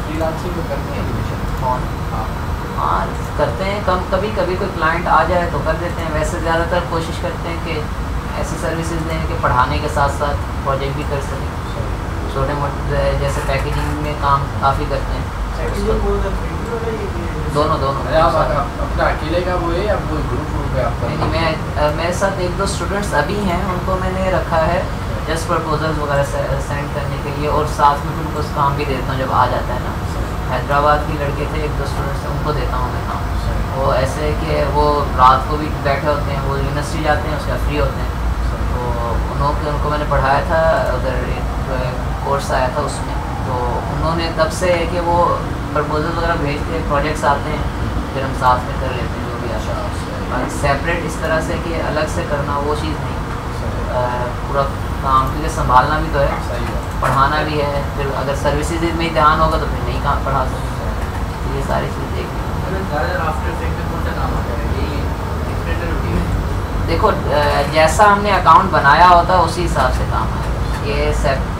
फ्रीलांसिंग में करते हैं एनिमेशन
कौन? हाँ करते हैं कम, कभी कभी कोई क्लाइंट आ जाए तो कर देते हैं, वैसे ज़्यादातर कोशिश करते हैं कि ऐसी सर्विसेज दें कि पढ़ाने के साथ साथ प्रोजेक्ट भी कर सकें। छोटे मोटे जैसे पैकेजिंग में काम काफ़ी करते हैं, दोनों।
अरे आप अपना अकेले का वो है या कोई ग्रुप है आपका?
नहीं मैं मेरे साथ 1-2 स्टूडेंट्स अभी हैं, उनको मैंने रखा है जस्ट प्रपोजल्स वगैरह सेंड करने के लिए, और साथ में उनको काम भी देता हूँ जब आ जाता है ना। हैदराबाद के लड़के थे 1-2 स्टूडेंट्स, उनको देता हूँ मैं काम। वो ऐसे है कि वो रात को भी बैठे होते हैं, वो यूनिवर्सिटी जाते हैं उसके बाद फ्री होते हैं, तो उनको मैंने पढ़ाया था, अगर एक कोर्स आया था उसमें, तो उन्होंने तब से है कि वो प्रपोजल वगैरह भेजते हैं, प्रोजेक्ट्स आते हैं, फिर हम साथ में कर लेते हैं जो भी आता है। सेपरेट इस तरह से कि अलग से करना वो चीज़ नहीं, पूरा काम क्योंकि संभालना भी तो है, पढ़ाना भी है, फिर अगर सर्विसेज में ही ध्यान होगा तो फिर नहीं काम पढ़ा सकते, तो ये सारी चीज़ देखनी। देखो जैसा हमने अकाउंट बनाया होता है उसी हिसाब से काम आएगा, ये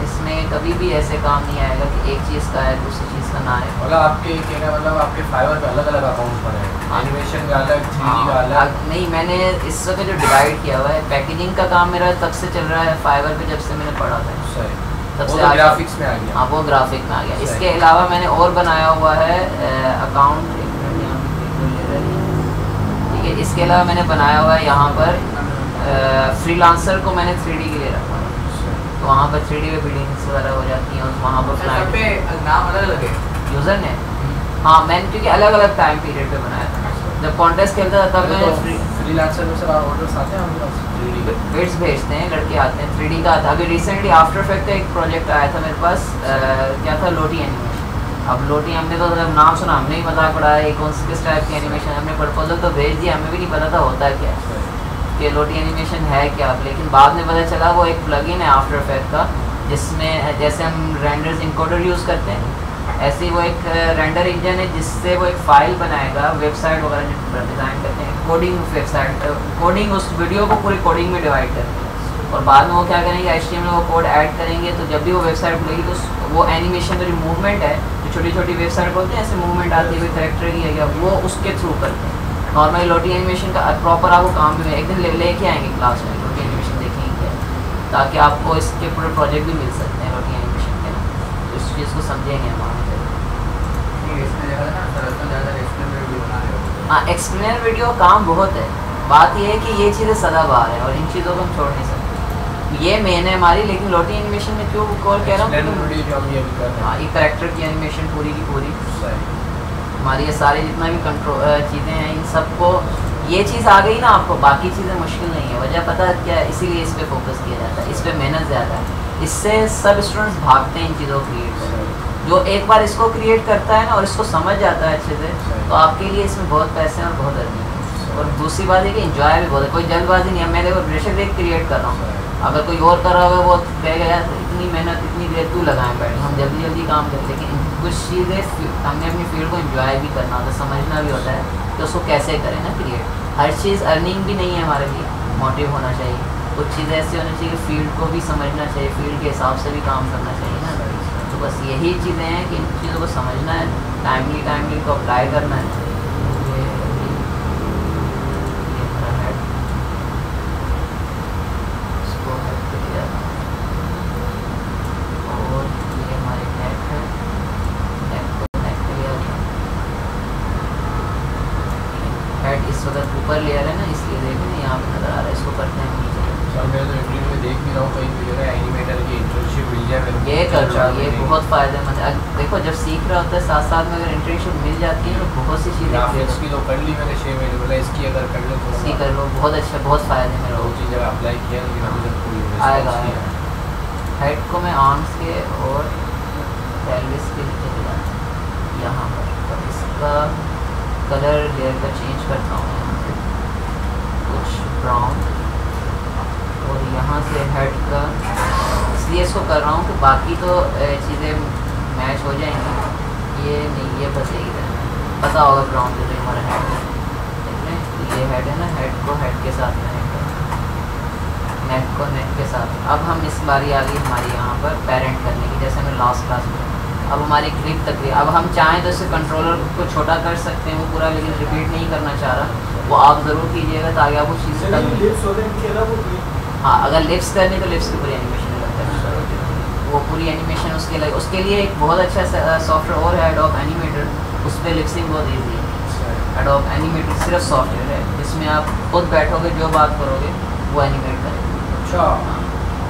इसमें कभी भी ऐसे काम नहीं आएगा कि एक चीज़ का है दूसरी चीज़ का ना है।
मतलब आपके कहना मतलब आपके फाइवर पे अलग अलग अकाउंट बने हैं, एनिमेशन का अलग, 3D का अलग?
नहीं मैंने इस वक्त जो डिवाइड किया हुआ है, पैकेजिंग का काम मेरा तब से चल रहा है फाइवर पे जब से मैंने पढ़ा था,
तब से ग्राफिक्स में आ गया।
हाँ वो ग्राफिक में आ गया। इसके अलावा मैंने और बनाया हुआ है अकाउंट, ठीक है, इसके अलावा मैंने बनाया हुआ है यहाँ पर फ्रीलांसर को मैंने 3D के लिए रखा है, तो वहाँ पर 3D में बिल्डिंग्स वगैरह हो जाती हैं, वहाँ पर
सब पे नाम अलग अलग है
यूज़र ने। हाँ मैंने क्योंकि अलग अलग टाइम पीरियड पे बनाया था, जब कॉन्टेस्ट खेलता था तब मैं
फ्रीलांसर में सर ऑर्डर्स आते हैं हमारे पास, 3D
बिट्स भेजते हैं, लड़के आते हैं 3D का आता। अभी रिसेंटली आफ्टर इफेक्ट का एक प्रोजेक्ट आया था मेरे पास, क्या था, लोटी एनिमेशन। अब लोटी हमने तो जब नाम सुना हमने ही मजाक पड़ा है कौन किस टाइप की एनिमेशन, हमने प्रपोजल तो भेज दिया, हमें भी नहीं पता था होता है क्या कि लोटी एनिमेशन है क्या, लेकिन बाद में पता चला वो एक प्लगइन है आफ्टर इफेक्ट का, जिसमें जैसे हम रेंडर्स इंकोडर यूज़ करते हैं ऐसे ही वो एक रेंडर इंजन है जिससे वो एक फ़ाइल बनाएगा, वेबसाइट वगैरह जो डिज़ाइन करते हैं, कोडिंग वेबसाइट कोडिंग, उस वीडियो को पूरी कोडिंग में डिवाइड करते हैं, और बाद में वो क्या करेंगे HTML में वो कोड ऐड करेंगे, तो जब भी वो वेबसाइट खुलेगी तो वो एनिमेशन का जो मूवमेंट है, जो छोटी छोटी वेबसाइट बोलते हैं ऐसे मूवमेंट आती है कैरेक्टर की है क्या, वो उसके थ्रू करते हैं। नॉर्मली लोटी एनिमेशन का प्रॉपर आपको काम भी एक दिन लेके आएंगे क्लास में, लोटी एनिमेशन देखेंगे क्या, ताकि आपको इसके पूरे प्रोजेक्ट भी मिल सकते हैं लोटी एनिमेशन के ना, तो इस चीज़ को समझेंगे हम आगे। हाँ एक्सप्लेनर वीडियो काम बहुत है, बात यह है कि ये चीज़ें सदाबहार है और इन चीज़ों को हम छोड़ नहीं सकते, ये मेन है हमारी। लेकिन लोटी एनिमेशन में क्यों कॉल कह रहा हूँ, हाँ ये कैरेक्टर की एनिमेशन पूरी की पूरी हमारी, ये सारे जितना भी कंट्रोल चीज़ें हैं इन सबको, ये चीज़ आ गई ना आपको, बाकी चीज़ें मुश्किल नहीं है, वजह पता है क्या है, इसीलिए इस पर फोकस किया जाता है, इस पर मेहनत ज़्यादा है, इससे सब स्टूडेंट्स भागते हैं इन चीज़ों को क्रिएट करने। जो एक बार इसको क्रिएट करता है ना और इसको समझ जाता है अच्छे से, तो आपके लिए इसमें बहुत पैसे और बहुत अर्निंग है, और दूसरी बात है कि इंजॉय भी बहुत है, कोई जल्दबाजी नहीं है। मैं देखो प्रेशर ब्रेक क्रिएट कर रहा हूँ, अगर कोई और कर रहा होगा वो कहेगा यार इतनी मेहनत इतनी देर तू लगाएं बैठ, हम जल्दी जल्दी काम करें। लेकिन कुछ चीज़ें हमने अपनी फील्ड को एंजॉय भी करना होता है, समझना भी होता है कि उसको कैसे करें ना क्रिएट। हर चीज़ अर्निंग भी नहीं है हमारे लिए, मोटिव होना चाहिए। कुछ चीज़ें ऐसी होनी चाहिए कि फील्ड को भी समझना चाहिए, फील्ड के हिसाब से भी काम करना चाहिए ना। तो बस यही चीज़ें हैं कि इन चीज़ों को समझना है, टाइमली को अप्लाई करना है। इस वक्त ऊपर लेयर है ना, इसलिए देखें ना यहाँ पे नज़र आ रहा है, इसको करते हैं नीचे।
सर मैं तो इंटरव्यू में देख भी रहा हूँ कहीं भी जगह एनिमेटर की इंटर्नशिप मिल जाए मेरे को,
ये कर लो, ये बहुत फ़ायदेमंद है। देखो जब सीख रहा होता है साथ साथ में अगर इंटर्नशिप मिल जाती है तो बहुत सी चीज़ें
ग्राफिक्स की तो कर ली मैंने 6 महीने, बोला इसकी अगर कर लो तो
इसकी कर लो, बहुत अच्छा, बहुत फ़ायदे में
वो
रहो।
चीज़ अगर अप्लाई किया लेकिन अभी तक कोई
आएगा
response नहीं
आएगा।
आया।
हेड को मैं आर्म्स के और पेल्विस के नीचे दिलाता हूँ यहाँ पर, तो इसका कलर लेयर का चेंज करता हूँ यहाँ से कुछ ब्राउन, और यहाँ से हेड का इसलिए इसको कर रहा हूँ कि बाकी तो चीज़ें मैच हो जाएंगी, ये नहीं, ये बचेगी रहना। पता होगा ब्राउन के लिए हमारा हेड है, देख रहे हैं ये हेड है ना, हेड को हेड के साथ कनेक्ट करें, नेक को नेक के साथ। अब हम इस बारी आ गई हमारी यहाँ पर पेरेंट करने की, जैसे मैं लास्ट क्लास में। अब हमारी क्लिप तक गई, अब हम चाहें तो इसे कंट्रोलर को छोटा कर सकते हैं वो पूरा, लेकिन रिपीट नहीं करना चाह रहा, वो आप ज़रूर कीजिएगा ताकि आपको चीज़ें तक। हाँ अगर लिप्स करनी तो लिप्स की पूरी एनिमेशन लगता है, वो पूरी एनिमेशन उसके लिए, उसके लिए एक बहुत अच्छा सॉफ्टवेयर और है एडोब एनिमेटर, उस पर लिप्सिंग बहुत ईजी है। एडोब एनिमेटर सिर्फ सॉफ्टवेयर है जिसमें आप खुद बैठोगे जो बात करोगे वो एनिमेट करेगा।
अच्छा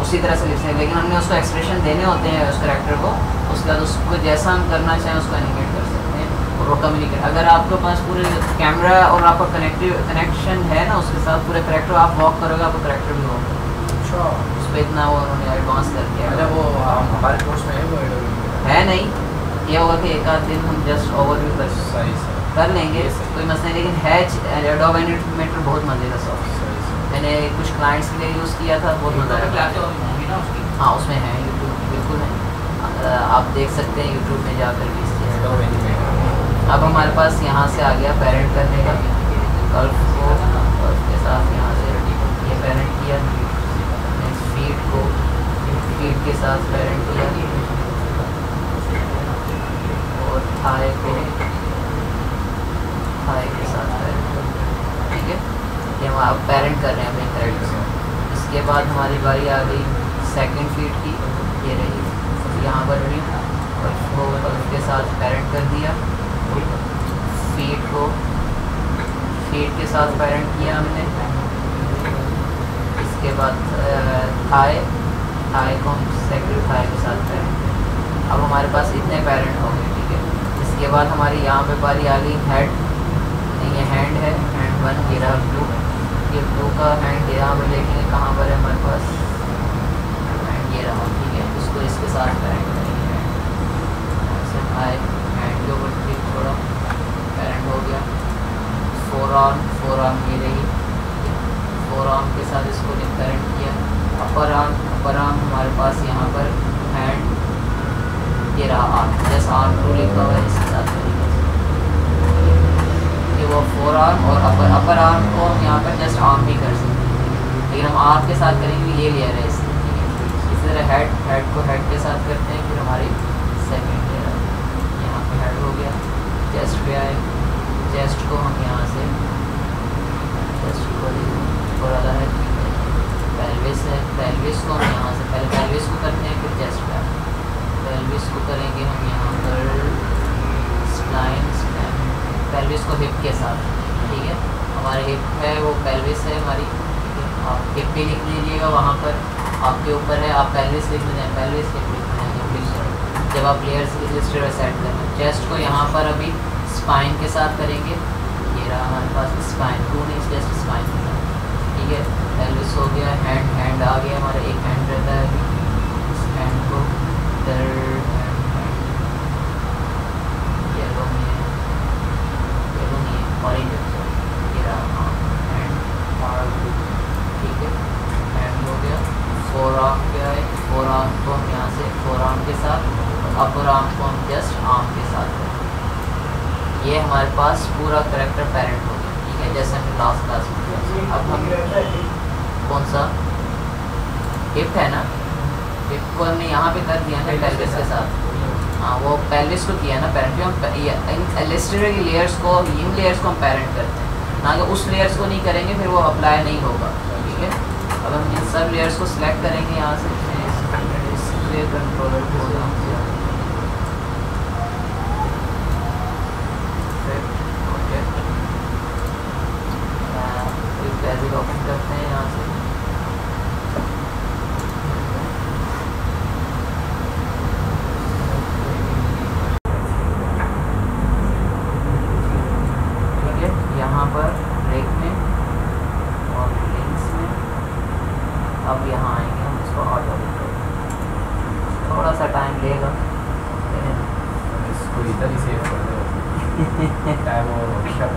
उसी तरह से लिप्सिंग, लेकिन हमने उसको एक्सप्रेशन देने होते हैं उस कैरेक्टर को, उसके बाद उसको जैसा हम करना चाहें उसको एनिमेट कर सकते हैं और वो कम्युनिकेट। अगर आपके पास पूरे कैमरा और आपका कनेक्शन है ना उसके साथ पूरे कैरेक्टर, आप वॉक करोगे आपका कैरेक्टर भी वॉक करेगा।
अच्छा
उस पर इतना वो उन्होंने एडवांस कर दिया।
अच्छा वो हमारे कोर्स में है वो एडोबी
है नहीं, ये होगा कि एक आध दिन हम जस्ट ओवरव्यू
सही
कर लेंगे, कोई मसला नहीं, लेकिन है एडोब एनिमेटर बहुत मज़े का सॉफ्टवेयर, मैंने कुछ क्लाइंट्स के लिए यूज़ किया था, बहुत मज़ा आया। हाँ उसमें है यूट्यूब, बिल्कुल है, आप देख सकते हैं यूट्यूब में जाकर भी इस चीज़ को।
Adobe animator.
अब हमारे पास यहाँ से आ गया पेरेंट करने का, कर्व को कर्व के साथ यहाँ से ये पेरेंट किया, नेक्स्ट फीट को फीट के साथ पेरेंट किया, और थाई को थाई के साथ पेरेंट किया। ठीक है, ये हम अब पेरेंट कर रहे हैं अपने कैरेक्टर से। इसके बाद हमारी बारी आ गई सेकंड फीट की, ये रही यहाँ पर रही, और इसको उसके साथ पेरेंट कर दिया, फीट को फीट के साथ पेरेंट किया हमने। इसके बाद थाई को हम सेकंड थाई के साथ पेरेंट किया। अब हमारे पास इतने पेरेंट हो गए। ठीक है, इसके बाद हमारी यहाँ पे बारी आ गई हेड, ये हैंड है, हैंड 1, ये रहा ब्लू, ये ब्लू का हैंड यहाँ पर देखेंगे कहाँ पर है हमारे पास, हैंड ये रहा। ठीक है, इसको इसके साथ पेरेंट करेंगे, ऐसे थाई हैंड के ऊपर क्लिक छोड़ा, पेरेंट हो गया। फोर आर्म ये रही, फोर आर्म के साथ इसको पेरेंट किया। अपर आर्म हमारे पास यहाँ पर हैंड ये रहा, आर्म जैसे आर्म 2 लिखा हुआ है इसके साथ करेंगे ये वो फोर आर्म, और अपर आर्म को हम यहाँ पर जस्ट आर्म भी कर सकते हैं, लेकिन हम आर्म के साथ करेंगे, ये लेयर है इसकी। ठीक है, इसी तरह हेड को हेड के साथ करते हैं, फिर हमारी सेकंड लेयर यहाँ पे हेड हो गया। चेस्ट पे आए, चेस्ट को हम यहाँ से चेस्ट को थोड़ा सा है, पेल्विस है, पेल्विस को हम यहाँ से पहले पेल्विस को करते हैं, फिर चेस्ट पे पेल्विस को करेंगे हम यहाँ पर स्प्लाइन, पेल्विस को हिप के साथ। ठीक है, हमारे हिप है वो पेल्विस है हमारी। ठीक है, आप हिप भी लिख लीजिएगा, वहाँ पर आपके ऊपर है, आप पेल्विस लिख दें, पेल्विस हिप लिख दें जब आप लेयर्स इलस्ट्रेटर सेट करें। चेस्ट को यहाँ पर अभी स्पाइन के साथ करेंगे, ये रहा हमारे पास स्पाइन, 2 नहीं जस्ट स्पाइन के साथ। ठीक है, पेल्विस हो गया, हैंड आ गया हमारा, एक हैंड रहता है अभी, इस हैंड को थर्ड येलो में ऑरेंज, ये रहा, हाँ ये हमारे पास पूरा करेक्टर पेरेंट हो गया, ठीक है, जैसे हमने लास्ट क्लास में किया। अब हम कौन सा हिप है ना, हिप को हमने यहाँ पे कर दिया ना पेल्विस के साथ। हाँ, वो पेल्विस को किया ना पेरेंट। हम इन एलिस्टेटर की लेयर्स को, इन लेयर्स को हम पेरेंट करते हैं ना, कि उस लेयर्स को नहीं करेंगे फिर वो अप्लाई नहीं होगा, ठीक है। अब हम इन सब लेयर्स को सिलेक्ट करेंगे यहाँ से, डिस्प्ले कंट्रोलर को ओपन करते हैं यहाँ से। ठीक है, यहाँ पर ब्रेक में और लिंक्स में अब यहाँ आएंगे हम, इसको ऑटो थोड़ा सा टाइम लेगा,
इसको इधर ही सेव कर दो टाइम और वर्कशॉप।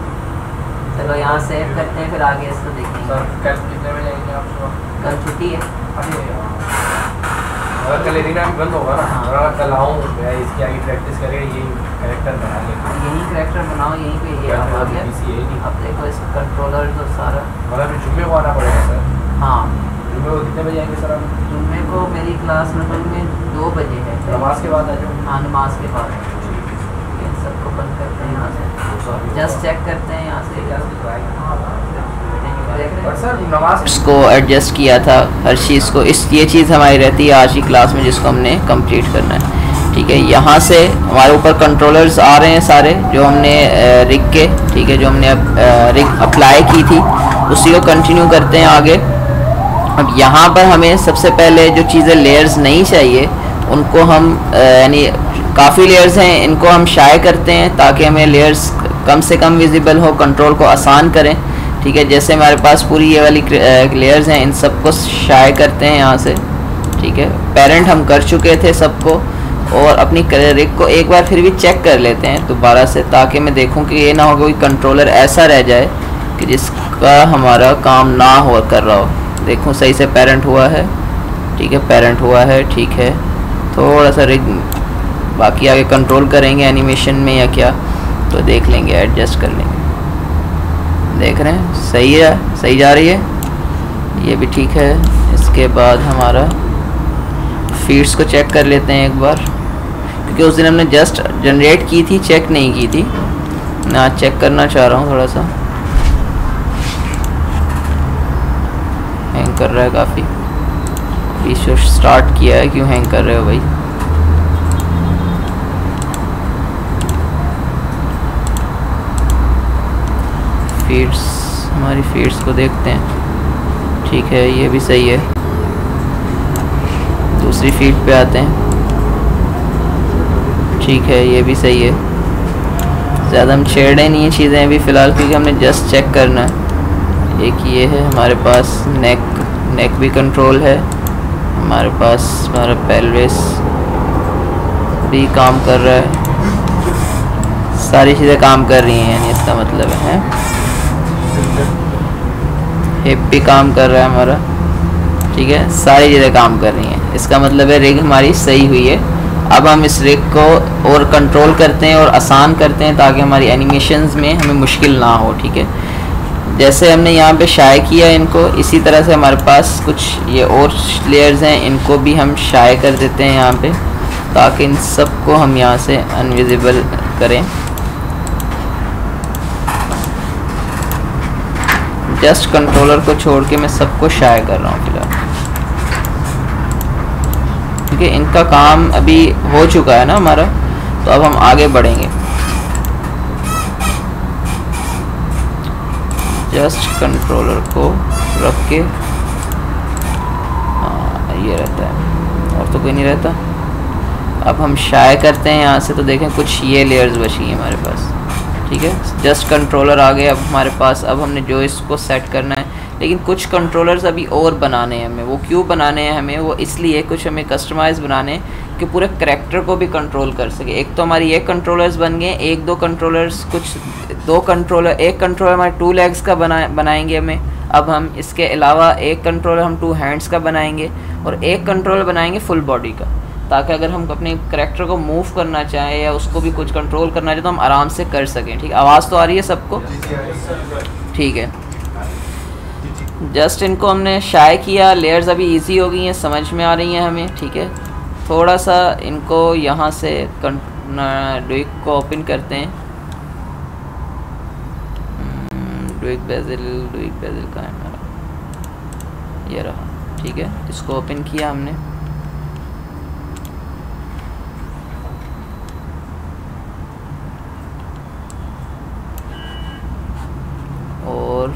चलो यहाँ सेव करते हैं, फिर आगे इसको देखेंगे।
सर कल कितने बजे आएंगे आप सुबह?
कल छुट्टी है।
अरे अगर कल एरिना भी बंद होगा ना,
हाँ।
अगर कल आऊँ मैं इसकी आगे प्रैक्टिस करें, यही कैरेक्टर बना लेंगे,
यही करेक्टर बनाओ, यहीं पे ये अब आ गया। अब देखो इसका कंट्रोलर तो सारा,
मतलब जुम्मे को आना पड़ेगा सर।
हाँ,
जुम्मे को कितने बजे आएंगे सर आप?
जुम्मे को मेरी क्लास में 2 बजे है।
नमाज के बाद आ जाओ।
हाँ, नमाज के बाद। सबको बंद करते हैं यहाँ से, जस्ट चेक करते हैं यहाँ से।
और सर नमाज
इसको एडजस्ट किया था हर चीज़ को, इस ये चीज़ हमारी रहती है आज की क्लास में जिसको हमने कंप्लीट करना है, ठीक है। यहाँ से हमारे ऊपर कंट्रोलर्स आ रहे हैं सारे जो हमने रिग के, ठीक है, जो हमने रिग अप्लाई की थी उसी को कंटिन्यू करते हैं आगे। अब यहाँ पर हमें सबसे पहले जो चीज़ें लेयर्स नहीं चाहिए उनको हम यानी काफ़ी लेयर्स हैं, इनको हम शाये करते हैं ताकि हमें लेयर्स कम से कम विजिबल हो, कंट्रोल को आसान करें, ठीक है। जैसे हमारे पास पूरी ये वाली लेयर्स हैं, इन सबको शाये करते हैं यहाँ से, ठीक है। पेरेंट हम कर चुके थे सबको, और अपनी रिग को एक बार फिर भी चेक कर लेते हैं दोबारा से, ताकि मैं देखूं कि ये ना हो कोई कंट्रोलर ऐसा रह जाए कि जिसका हमारा काम ना हो कर रहा हो। देखूं सही से पेरेंट हुआ है, ठीक है, पेरेंट हुआ है, ठीक है। थोड़ा सा रिग बाकी आगे कंट्रोल करेंगे एनिमेशन में या क्या तो देख लेंगे, एडजस्ट कर लेंगे। देख रहे हैं सही है, सही जा रही है, ये भी ठीक है। इसके बाद हमारा फीड्स को चेक कर लेते हैं एक बार, क्योंकि उस दिन हमने जस्ट जनरेट की थी, चेक नहीं की थी। मैं आज चेक करना चाह रहा हूँ, थोड़ा सा हैंग कर रहा है काफ़ी। इशू स्टार्ट किया है, क्यों हैंग कर रहे हो भाई? फीड्स, हमारी फीड्स को देखते हैं, ठीक है, ये भी सही है। दूसरी फीड पे आते हैं, ठीक है, ये भी सही है। ज़्यादा हम छेड़े नहीं है चीज़ें अभी फ़िलहाल, क्योंकि हमने जस्ट चेक करना है। एक ये है हमारे पास, नेक भी कंट्रोल है हमारे पास, हमारा पेल्विस भी काम कर रहा है, सारी चीज़ें काम कर रही हैं, यानी इसका मतलब है हिप भी काम कर रहा है हमारा, ठीक है, सारी चीज़ें काम कर रही हैं। इसका मतलब है रिग हमारी सही हुई है। अब हम इस रिग को और कंट्रोल करते हैं और आसान करते हैं ताकि हमारी एनिमेशंस में हमें मुश्किल ना हो, ठीक है। जैसे हमने यहाँ पे शाये किया इनको, इसी तरह से हमारे पास कुछ ये और लेयर्स हैं, इनको भी हम शाये कर देते हैं यहाँ पे, ताकि इन सब को हम यहाँ से अनविजिबल करें। जस्ट कंट्रोलर को छोड़ के मैं सबको शाये कर रहा हूँ फिलहाल, क्योंकि इनका काम अभी हो चुका है ना हमारा, तो अब हम आगे बढ़ेंगे। जस्ट कंट्रोलर को रख के, हाँ ये रहता है और तो कोई नहीं रहता। अब हम शाये करते हैं यहाँ से, तो देखें कुछ ये लेयर्स बची हैं हमारे पास, ठीक है। जस्ट कंट्रोलर आ गए अब हमारे पास। अब हमने जो इसको सेट करना है, लेकिन कुछ कंट्रोलर्स अभी और बनाने हैं हमें। वो क्यों बनाने हैं हमें? वो इसलिए कुछ हमें कस्टमाइज़ बनाने हैं कि पूरे करैक्टर को भी कंट्रोल कर सके। एक तो हमारी ये कंट्रोलर्स बन गए, एक दो कंट्रोलर्स, कुछ दो कंट्रोलर, एक कंट्रोलर हमारे 2 लेग्स का बनाएंगे हमें। अब हम इसके अलावा एक कंट्रोलर हम 2 हैंड्स का बनाएंगे और एक कंट्रोलर बनाएंगे फुल बॉडी का, ताकि अगर हम अपने करैक्टर को मूव करना चाहें या उसको भी कुछ कंट्रोल करना चाहें तो हम आराम से कर सकें। ठीक, आवाज़ तो आ रही है सबको? ठीक है, जस्ट इनको हमने शाई किया, लेयर्स अभी इजी हो गई हैं, समझ में आ रही हैं हमें। ठीक है, थोड़ा सा इनको यहाँ से ड्यूक को ओपन करते हैं। ड्यूक बेजिल का है मेरा, ये रहा। ठीक है, इसको ओपन किया हमने। और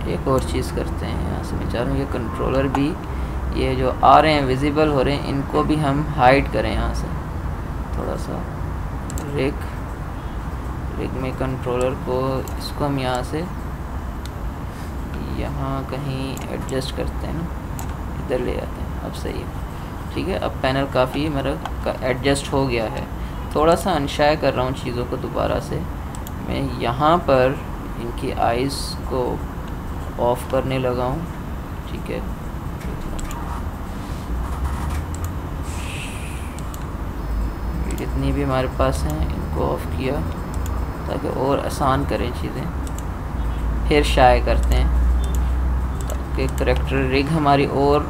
एक और चीज़ करते हैं, यहाँ से मैं चाह रहा हूँ ये कंट्रोलर भी, ये जो आ रहे हैं विजिबल हो रहे हैं, इनको भी हम हाइड करें यहाँ से थोड़ा सा। रिग में कंट्रोलर को, इसको हम यहाँ से यहाँ कहीं एडजस्ट करते हैं ना, इधर ले आते हैं, अब सही है। ठीक है, अब पैनल काफ़ी मेरा एडजस्ट हो गया है। थोड़ा सा अनशाय कर रहा हूँ चीज़ों को दोबारा से। मैं यहाँ पर इनकी आइज़ को ऑफ करने लगा हूँ। ठीक है, जितनी भी हमारे पास हैं इनको ऑफ किया ताकि और आसान करें चीज़ें। फिर शाये करते हैं ताकि करैक्टर रिग हमारी और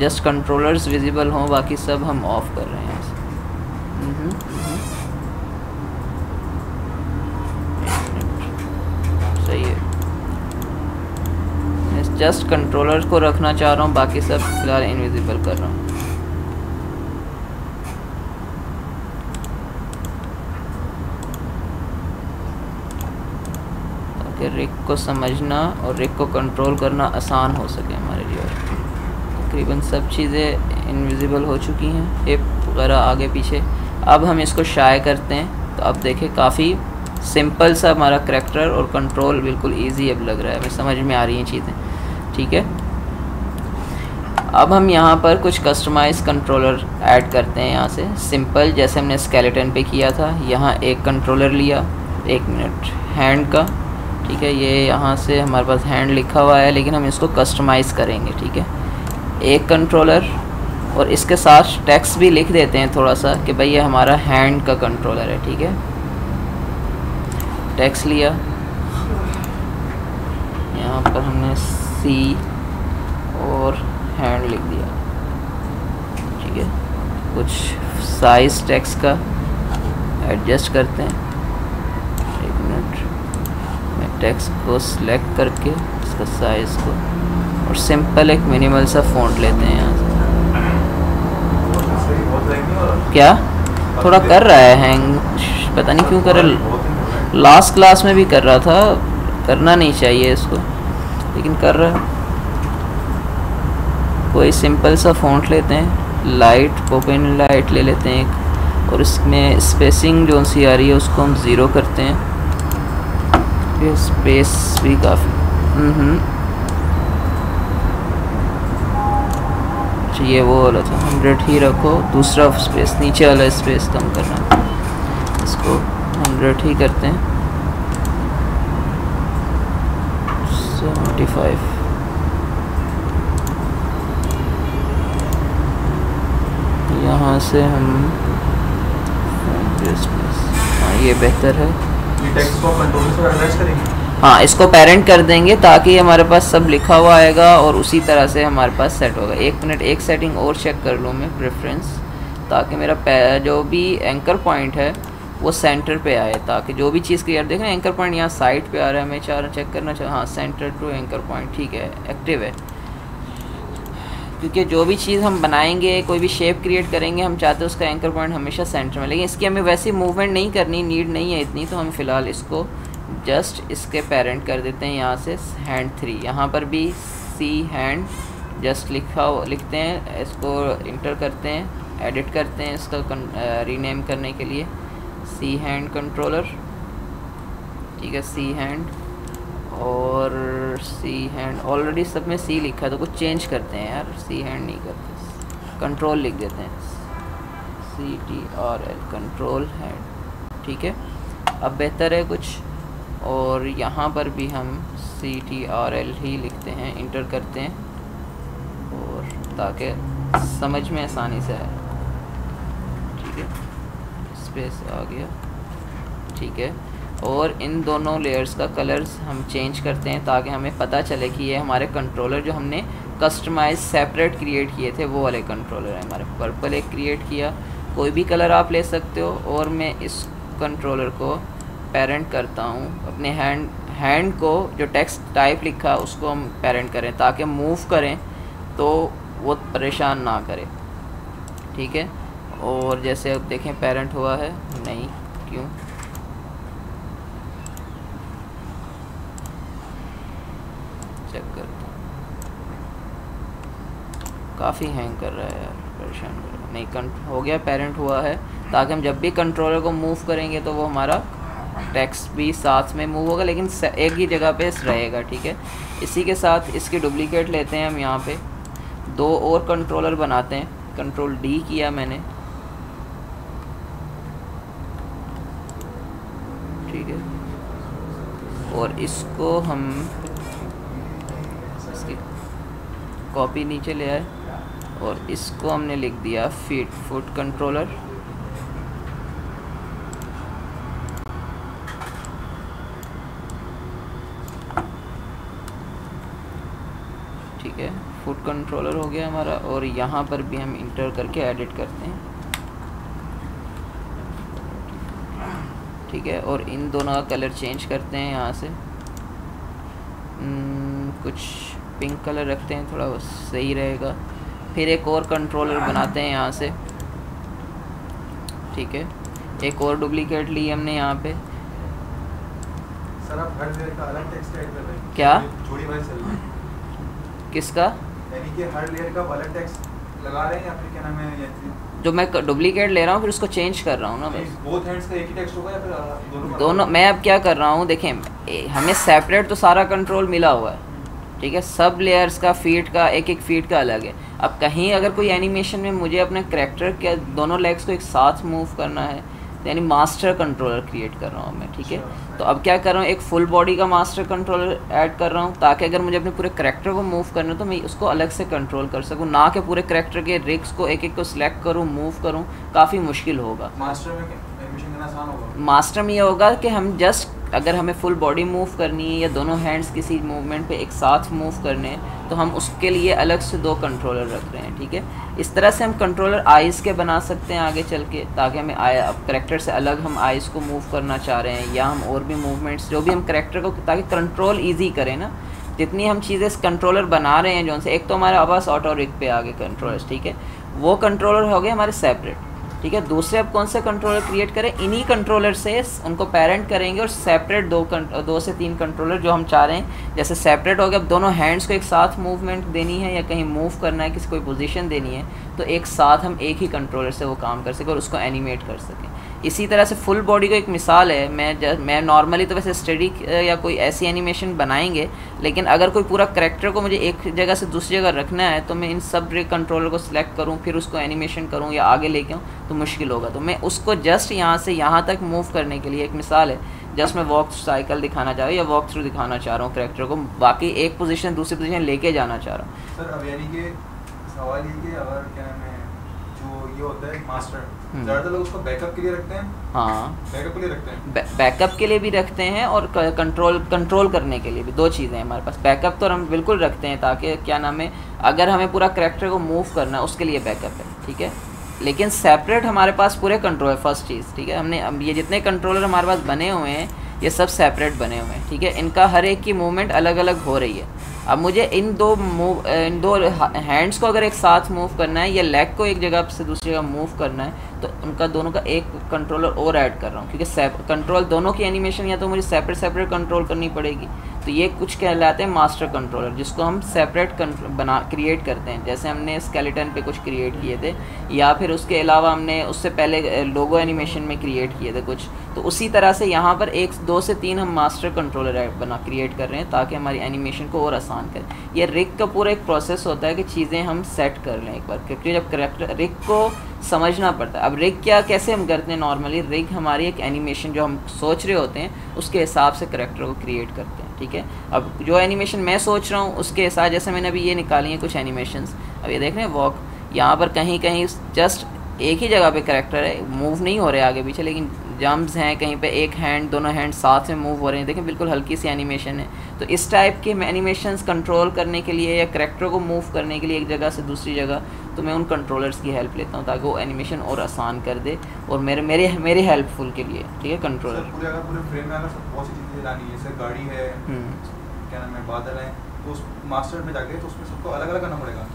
जस्ट कंट्रोलर्स विजिबल हों, बाकी सब हम ऑफ कर रहे हैं। सही है, जस्ट कंट्रोलर को रखना चाह रहा हूँ, बाकी सब फिलहाल इनविजिबल कर रहा हूँ। ताकि रिग को समझना और रिग को कंट्रोल करना आसान हो सके हमारे लिए। तकरीबन सब चीज़ें इनविजिबल हो चुकी हैं, हिप वगैरह आगे पीछे। अब हम इसको शाये करते हैं तो अब देखें काफ़ी सिंपल सा हमारा करैक्टर और कंट्रोल बिल्कुल इजी अब लग रहा है, हमें समझ में आ रही हैं चीज़ें। ठीक है, अब हम यहाँ पर कुछ कस्टमाइज़ कंट्रोलर ऐड करते हैं यहाँ से। सिंपल जैसे हमने स्केलेटन पे किया था, यहाँ एक कंट्रोलर लिया, 1 मिनट, हैंड का। ठीक है, ये यहाँ से हमारे पास हैंड लिखा हुआ है लेकिन हम इसको कस्टमाइज़ करेंगे। ठीक है, एक कंट्रोलर और इसके साथ टेक्स्ट भी लिख देते हैं थोड़ा सा कि भाई ये हमारा हैंड का कंट्रोलर है। ठीक है, टेक्स्ट लिया, यहाँ पर हमने सी और हैंड लिख दिया। ठीक है, कुछ साइज टेक्स्ट का एडजस्ट करते हैं। 1 मिनट, मैं टेक्स्ट को सिलेक्ट करके इसका साइज़ को, और सिंपल एक मिनिमल सा फ़ॉन्ट लेते हैं यहाँ से। क्या थोड़ा कर रहा है हैंग, पता नहीं क्यों कर रहा है। लास्ट क्लास में भी कर रहा था, करना नहीं चाहिए इसको, लेकिन कर रहा है। कोई सिंपल सा फ़ॉन्ट लेते हैं, लाइट, ओपन लाइट ले लेते हैं एक, और इसमें स्पेसिंग जो सी आ रही है उसको हम 0 करते हैं। ये स्पेस भी काफ़ी अच्छा, ये वो वाला था, 100 ही रखो। दूसरा स्पेस, नीचे वाला स्पेस कम करना, इसको 100 ही करते हैं। 75, यहाँ से हम हाँ ये बेहतर है।
टेक्स्ट को कंट्रोल से अटैच करेंगे।
हाँ, इसको पेरेंट कर देंगे ताकि हमारे पास सब लिखा हुआ आएगा और उसी तरह से हमारे पास सेट होगा। 1 मिनट, एक सेटिंग और चेक कर लूँ मैं, प्रेफरेंस, ताकि मेरा जो भी एंकर पॉइंट है वो सेंटर पे आए, ताकि जो भी चीज़ क्लियर देखें। एंकर पॉइंट यहाँ साइड पे आ रहा है, मैं चाह रहा चेक करना चाह, हाँ सेंटर टू एंकर पॉइंट ठीक है, एक्टिव है। क्योंकि जो भी चीज़ हम बनाएंगे, कोई भी शेप क्रिएट करेंगे, हम चाहते हैं उसका एंकर पॉइंट हमेशा सेंटर में, लेकिन इसकी हमें वैसी मूवमेंट नहीं करनी, नीड नहीं है इतनी, तो हम फ़िलहाल इसको जस्ट इसके पेरेंट कर देते हैं यहाँ से हैंड 3। यहाँ पर भी सी हैंड जस्ट लिखते हैं, इसको इंटर करते हैं, एडिट करते हैं इसका रीनेम करने के लिए, सी हैंड कंट्रोलर। ठीक है, सी हैंड, और सी हैंड ऑलरेडी सब में सी लिखा है तो कुछ चेंज करते हैं यार, सी हैंड नहीं करते, कंट्रोल लिख देते हैं, CTRL कंट्रोल हैंड। ठीक है, अब बेहतर है कुछ, और यहाँ पर भी हम CTRL ही लिखते हैं, इंटर करते हैं, और ताकि समझ में आसानी से आए, ठीक है। स्पेस आ गया, ठीक है। और इन दोनों लेयर्स का कलर्स हम चेंज करते हैं ताकि हमें पता चले कि ये हमारे कंट्रोलर जो हमने कस्टमाइज सेपरेट क्रिएट किए थे वो वाले कंट्रोलर हैं हमारे। पर्पल एक क्रिएट किया, कोई भी कलर आप ले सकते हो, और मैं इस कंट्रोलर को पेरेंट करता हूँ अपने हैंड को, जो टेक्स्ट टाइप लिखा उसको हम पेरेंट करें ताकि मूव करें तो वो परेशान ना करे, ठीक है। और जैसे अब देखें पेरेंट हुआ है नहीं, क्यों? चेक करता हूँ, काफ़ी हैंग कर रहा है यार, परेशान कर रहा है। नहीं, हो गया, पेरेंट हुआ है, ताकि हम जब भी कंट्रोलर को मूव करेंगे तो वो हमारा टेक्स्ट भी साथ में मूव होगा लेकिन एक ही जगह पे रहेगा, ठीक है। इसी के साथ इसकी डुप्लीकेट लेते हैं हम, यहाँ पे 2 और कंट्रोलर बनाते हैं। कंट्रोल डी किया मैंने, ठीक है। और इसको हम इसकी कॉपी नीचे ले आए और इसको हमने लिख दिया फुट कंट्रोलर, ठीक है। फुट कंट्रोलर हो गया हमारा, और यहाँ पर भी हम इंटर करके एडिट करते हैं, ठीक है। और इन दोनों का कलर चेंज करते हैं, यहाँ से कुछ पिंक कलर रखते हैं, थोड़ा सही रहेगा। फिर एक और कंट्रोलर बनाते हैं यहाँ से, ठीक है। एक और डुप्लीकेट ली हमने यहाँ पे।
सर आप हर लेयर का अलग टेक्स्ट ऐड कर रहे हैं
क्या?
थोड़ी बार चल रही है
किसका?
यानी कि हर लेयर का अलग टेक्स्ट लगा रहे हैं या फिर क्या नाम है,
जो मैं डुप्लीकेट ले रहा हूँ फिर उसको चेंज कर रहा हूँ ना बस।
बोथ हैंड्स का एक ही टेक्स्ट होगा या फिर
दोनों? मैं अब क्या कर रहा हूँ, देखें हमें सेपरेट तो सारा कंट्रोल मिला हुआ है, ठीक है। सब लेयर्स का फीट का एक फीट का अलग है। अब कहीं अगर कोई एनिमेशन में मुझे अपने करैक्टर के दोनों लेग्स को एक साथ मूव करना है, यानी मास्टर कंट्रोलर क्रिएट कर रहा हूँ मैं, ठीक है। तो अब क्या कर रहा हूँ, एक फुल बॉडी का मास्टर कंट्रोलर ऐड कर रहा हूँ ताकि अगर मुझे अपने पूरे करैक्टर को मूव करना है तो मैं उसको अलग से कंट्रोल कर सकूँ, ना कि पूरे करैक्टर के रिग्स को एक को सिलेक्ट करूँ, मूव करूँ, काफ़ी मुश्किल होगा।
मास्टर में एनिमेशन करना आसान होगा।
मास्टर में ये होगा कि हम जस्ट अगर हमें फुल बॉडी मूव करनी है या दोनों हैंड्स किसी मूवमेंट पे एक साथ मूव करने हैं तो हम उसके लिए अलग से 2 कंट्रोलर रख रहे हैं, ठीक है। इस तरह से हम कंट्रोलर आइज़ के बना सकते हैं आगे चल के, ताकि हमें अब करैक्टर से अलग हम आइज़ को मूव करना चाह रहे हैं या हम और भी मूवमेंट्स जो भी हम करैक्टर को, ताकि कंट्रोल ईजी करें ना। जितनी हम चीज़ें इस कंट्रोलर बना रहे हैं, जो से एक तो हमारे पास ऑटो रिग पे आगे कंट्रोलर्स, ठीक है, वो कंट्रोलर हो गए हमारे सेपरेट, ठीक है। दूसरे अब कौन से कंट्रोलर क्रिएट करें, इन्हीं कंट्रोलर से उनको पेरेंट करेंगे और सेपरेट 2 से 3 कंट्रोलर जो हम चाह रहे हैं, जैसे सेपरेट हो गया, अब दोनों हैंड्स को एक साथ मूवमेंट देनी है या कहीं मूव करना है, किसी कोई पोजीशन देनी है, तो एक साथ हम एक ही कंट्रोलर से वो काम कर सकें और उसको एनिमेट कर सकें। इसी तरह से फुल बॉडी को एक मिसाल है, मैं नॉर्मली तो वैसे स्टैटिक या कोई ऐसी एनिमेशन बनाएंगे, लेकिन अगर कोई पूरा करैक्टर को मुझे एक जगह से दूसरी जगह रखना है तो मैं इन सब कंट्रोलर को सिलेक्ट करूं, फिर उसको एनिमेशन करूं या आगे लेके आऊँ तो मुश्किल होगा। तो मैं उसको जस्ट यहाँ से यहाँ तक मूव करने के लिए एक मिसाल है, जस्ट मैं वॉक साइकिल दिखाना चाह रहा हूँ या वॉक थ्रू दिखाना चाह रहा हूँ करैक्टर को, बाकी एक पोजीशन दूसरी पोजीशन लेके जाना चाह रहा हूँ।
सर अब यानी कि सवाल ये कि अगर क्या नाम है जो ये होता है मास्टर, ज़्यादातर लोग उसको बैकअप के लिए रखते हैं।
हाँ,
बैकअप के लिए रखते हैं,
बैकअप के लिए भी रखते हैं और कंट्रोल करने के लिए भी। 2 चीज़ें हैं हमारे पास। बैकअप तो हम बिल्कुल रखते हैं ताकि क्या नाम है, अगर हमें पूरा करैक्टर को मूव करना है उसके लिए बैकअप है, ठीक है। लेकिन सेपरेट हमारे पास पूरे कंट्रोल है, फर्स्ट चीज़, ठीक है। हमने अब ये जितने कंट्रोलर हमारे पास बने हुए हैं ये सब सेपरेट बने हुए हैं, ठीक है। इनका हर एक की मूवमेंट अलग अलग हो रही है। अब मुझे इन दो हैंड्स को अगर एक साथ मूव करना है या लेग को एक जगह से दूसरी जगह मूव करना है तो उनका दोनों का एक कंट्रोलर और ऐड कर रहा हूँ, क्योंकि कंट्रोल दोनों की एनिमेशन या तो मुझे सेपरेट कंट्रोल करनी पड़ेगी। तो ये कुछ कहलाते हैं मास्टर कंट्रोलर, जिसको हम सेपरेट क्रिएट करते हैं। जैसे हमने स्केलेटन पे कुछ क्रिएट किए थे, या फिर उसके अलावा हमने उससे पहले लोगो एनिमेशन में क्रिएट किए थे कुछ। तो उसी तरह से यहाँ पर 2 से 3 हम मास्टर कंट्रोलर क्रिएट कर रहे हैं ताकि हमारी एनिमेशन को और आसान करें। ये रिग का पूरा एक प्रोसेस होता है कि चीज़ें हम सेट कर लें एक बार, क्योंकि जब करैक्टर रिग को समझना पड़ता है। अब रिग क्या कैसे हम करते हैं, नॉर्मली रिग हमारी एक एनिमेशन जो हम सोच रहे होते हैं उसके हिसाब से करैक्टर को क्रिएट करते हैं, ठीक है। अब जो एनिमेशन मैं सोच रहा हूँ उसके हिसाब, जैसे मैंने अभी ये निकाली है कुछ एनिमेशंस, अब ये देख रहे हैं वॉक, यहाँ पर कहीं कहीं जस्ट एक ही जगह पे करैक्टर है, मूव नहीं हो रहे आगे पीछे, लेकिन जंप्स हैं, कहीं पे एक हैंड दोनों हैंड साथ में मूव हो रहे हैं। देखें बिल्कुल हल्की सी एनिमेशन है। तो इस टाइप के एनिमेशंस कंट्रोल करने के लिए या करैक्टर को मूव करने के लिए एक जगह से दूसरी जगह, तो मैं उन कंट्रोलर्स की हेल्प लेता हूँ ताकि वो एनिमेशन और आसान कर दे और मेरे हेल्पफुल के लिए, ठीक है। कंट्रोलर
पूरे फ्रेम में बहुत सी चीज़ें लानी है, जैसे गाड़ी है, क्या नाम है, बादल है, तो उस मास्टर में जाके तो उसमें सबको अलग अलग करना पड़ेगा।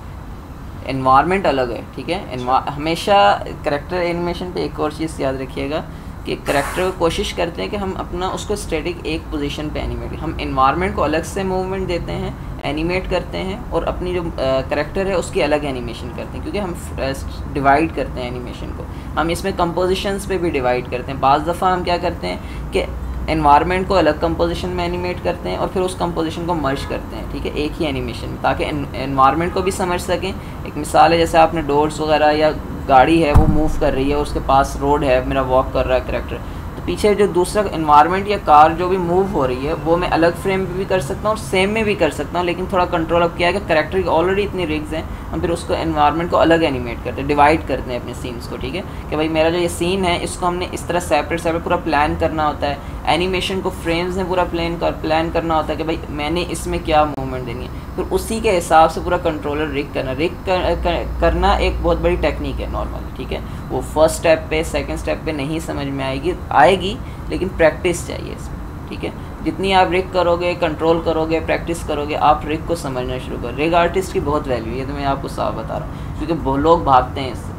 एनवायरनमेंट अलग है, ठीक है। हमेशा करैक्टर एनिमेशन पे एक और चीज़ याद रखिएगा कि करैक्टर को कोशिश करते हैं कि हम अपना उसको स्टैटिक एक पोजीशन पे एनिमेट, हम एनवायरनमेंट को अलग से मूवमेंट देते हैं, एनिमेट करते हैं, और अपनी जो करैक्टर है उसकी अलग एनिमेशन करते हैं, क्योंकि हम डिवाइड करते हैं एनिमेशन को। हम इसमें कंपोजिशंस पे भी डिवाइड करते हैं। बाज़ दफ़ा हम क्या करते हैं कि एनवायरनमेंट को अलग कंपोजिशन में एनिमेट करते हैं और फिर उस कंपोजिशन को मर्ज करते हैं, ठीक है, एक ही एनिमेशन में, ताकि एनवायरनमेंट को भी समझ सकें। एक मिसाल है, जैसे आपने डोर्स वगैरह या गाड़ी है वो मूव कर रही है, उसके पास रोड है, मेरा वॉक कर रहा है करैक्टर, तो पीछे जो दूसरा एनवायरनमेंट या कार जो भी मूव हो रही है वो मैं अलग फ्रेम पे भी कर सकता हूँ और सेम में भी कर सकता हूँ, लेकिन थोड़ा कंट्रोल अब किया है कि करैक्टर की ऑलरेडी इतनी रिग्स हैं, हम फिर उसको एनवायरनमेंट को अलग एनिमेट करते हैं, डिवाइड करते हैं अपने सीन्स को, ठीक है, कि भाई मेरा जो ये सीन है इसको हमने इस तरह सेपरेट पूरा प्लान करना होता है। एनिमेशन को फ्रेम्स में पूरा प्लान करना होता है कि भाई मैंने इसमें क्या मूवमेंट देनी है, फिर उसी के हिसाब से पूरा कंट्रोलर रिग करना एक बहुत बड़ी टेक्निक है नॉर्मली, ठीक है। वो फर्स्ट स्टेप पे सेकंड स्टेप पे नहीं समझ में आएगी, लेकिन प्रैक्टिस चाहिए इसमें, ठीक है। जितनी आप रिग करोगे, कंट्रोल करोगे, प्रैक्टिस करोगे, आप रिग को समझना शुरू करोगे। रिग आर्टिस्ट की बहुत वैल्यू है, तो मैं आपको साफ बता रहा हूँ, क्योंकि बहुत लोग भागते हैं इससे।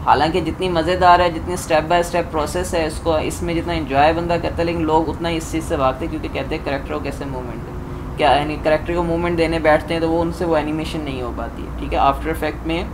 हालांकि जितनी मज़ेदार है, जितनी स्टेप बाय स्टेप प्रोसेस है, इसको इसमें जितना एंजॉय बंदा करता है, लेकिन लोग उतना इस चीज़ से भागते हैं, क्योंकि कहते हैं करैक्टर को कैसे मूवमेंट दें, क्या यानी करैक्टर को मूवमेंट देने बैठते हैं तो वो उनसे वो एनिमेशन नहीं हो पाती है, ठीक है। आफ्टर इफेक्ट में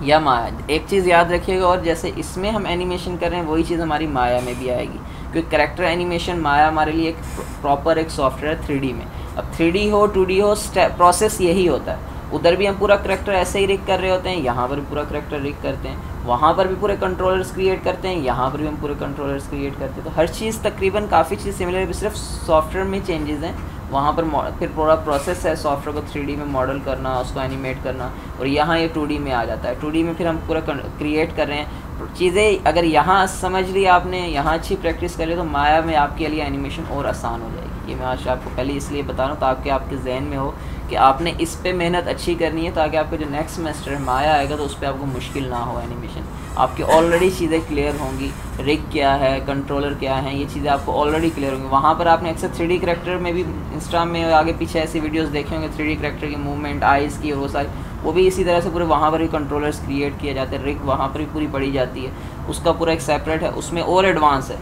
या माया, एक चीज़ याद रखिएगा, और जैसे इसमें हम एनिमेशन कर रहे हैं वही चीज़ हमारी माया में भी आएगी, क्योंकि करैक्टर एनिमेशन माया हमारे लिए एक प्रॉपर एक सॉफ्टवेयर है 3D में। अब 3D हो 2D हो, प्रोसेस यही होता है। उधर भी हम पूरा करैक्टर ऐसे ही रिग कर रहे होते हैं, यहाँ पर भी पूरा करैक्टर रिग करते हैं, वहाँ पर भी पूरे कंट्रोलर्स क्रिएट करते हैं, यहाँ पर भी हम पूरे कंट्रोलर्स क्रिएट करते हैं। तो हर चीज़ तकरीबन काफ़ी चीज़ सिमिलर है, सिर्फ सॉफ्टवेयर में चेंजेस हैं। वहाँ पर फिर पूरा प्रोसेस है सॉफ्टवेयर को 3D में मॉडल करना, उसको एनिमेट करना, और यहाँ ये 2D में आ जाता है। 2D में फिर हम पूरा क्रिएट कर रहे हैं चीज़ें। अगर यहाँ समझ ली आपने, यहाँ अच्छी प्रैक्टिस कर ली, तो माया में आपके लिए एनिमेशन और आसान हो जाएगी। ये मैं आज आपको पहले इसलिए बता रहा हूँ ताकि आपके जहन में हो कि आपने इस पे मेहनत अच्छी करनी है, ताकि आपका जो नेक्स्ट सेमेस्टर है माया आएगा तो उस पर आपको मुश्किल ना हो। एनिमेशन आपकी ऑलरेडी चीज़ें क्लियर होंगी, रिग क्या है, कंट्रोलर क्या है, ये चीज़ें आपको ऑलरेडी क्लियर होंगी। वहाँ पर आपने अक्सर 3D करैक्टर में भी इंस्टा में आगे पीछे ऐसी वीडियोस देखे होंगे, 3D करैक्टर की मूवमेंट, आइज़ की, और वो सारी, वो भी इसी तरह से पूरे वहाँ पर भी कंट्रोलर्स क्रिएट किए जाते हैं, रिग वहाँ पर भी पूरी पड़ी जाती है, उसका पूरा एक सेपरेट है, उसमें और एडवांस है,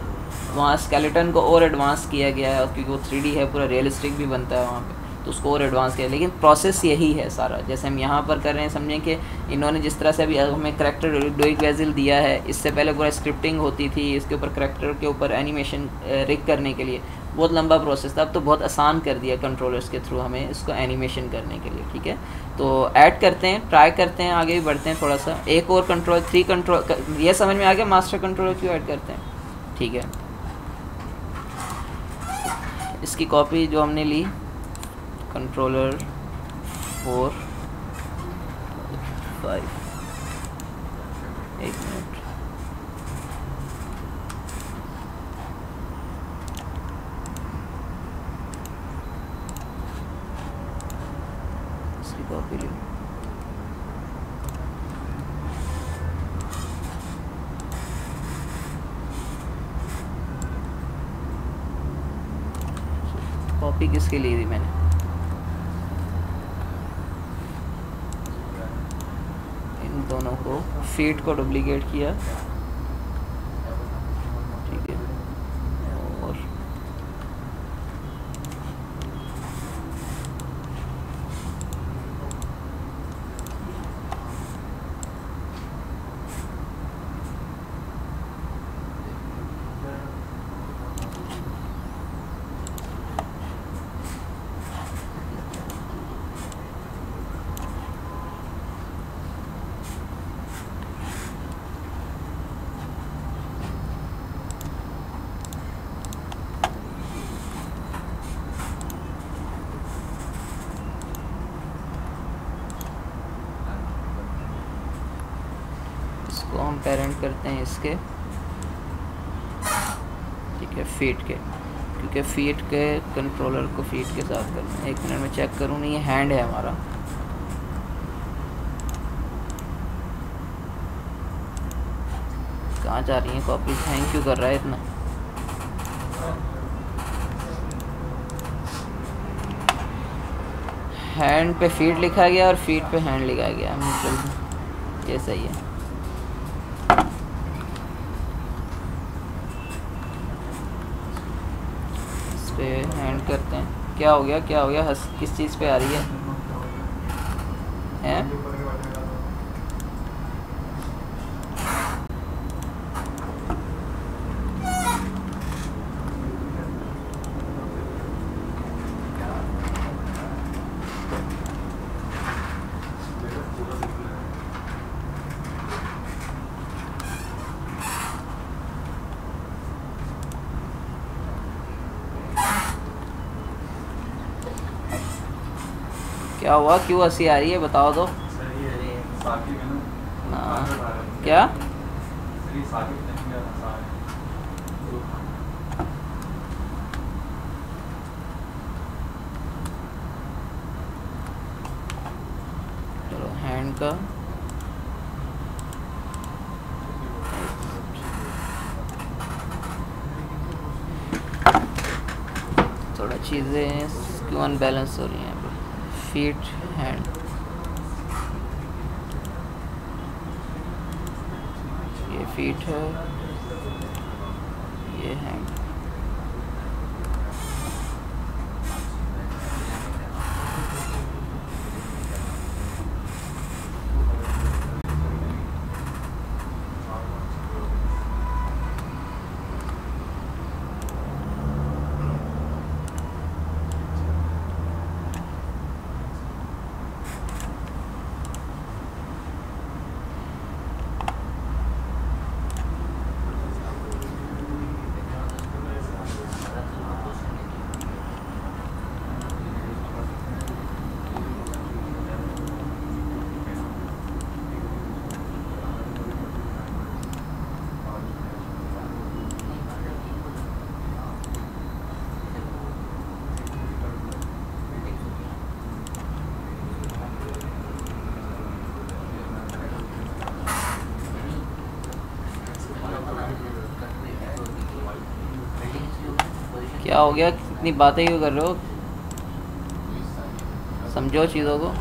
वहाँ स्केलेटन को और एडवांस किया गया है, क्योंकि वो 3D है, पूरा रियलिस्टिक भी बनता है वहाँ पे, तो उसको और एडवांस किया। लेकिन प्रोसेस यही है सारा, जैसे हम यहाँ पर कर रहे हैं। समझें कि इन्होंने जिस तरह से अभी हमें करैक्टर डुइक वेजिल दिया है, इससे पहले पूरा स्क्रिप्टिंग होती थी, इसके ऊपर करैक्टर के ऊपर एनिमेशन रिग करने के लिए बहुत लंबा प्रोसेस था। अब तो बहुत आसान कर दिया कंट्रोलर्स के थ्रू हमें इसको एनिमेशन करने के लिए, ठीक है। तो ऐड करते हैं, ट्राई करते हैं, आगे भी बढ़ते हैं थोड़ा सा। एक और कंट्रोल 3 कंट्रोल, ये समझ में आ गया मास्टर कंट्रोलर क्यों ऐड करते हैं, ठीक है। इसकी कॉपी जो हमने ली, कंट्रोलर 4 5, एक मिनट, इसकी कॉपी ली। कॉपी किसके लिए थी मैंने, दोनों को फीड को डुप्लीकेट किया, ठीक है, और इसको हम पेरेंट करते हैं इसके, ठीक है, फीट के, क्योंकि फीट के कंट्रोलर को फीट के साथ करना है। 1 मिनट में चेक करूँ, नहीं ये हैंड है हमारा। कहाँ जा रही है कॉपी, हैंग क्यों कर रहा है इतना? हैंड पे फीट लिखा गया और फीट पे हैंड लिखा गया, मतलब ये सही है। इस पे हैंड करते हैं। क्या हो गया, क्या हो गया, किस चीज़ पे आ रही है? क्या हुआ, क्यों हंसी आ रही है, बताओ तो। हाँ क्या? चलो हैंड का थोड़ा चीज़ें क्यों अनबैलेंस हो रही हैं। फीट हैंड, ये फीट है, ये हैंड। क्या हो गया, इतनी बातें क्यों कर रहे हो? समझो चीज़ों को।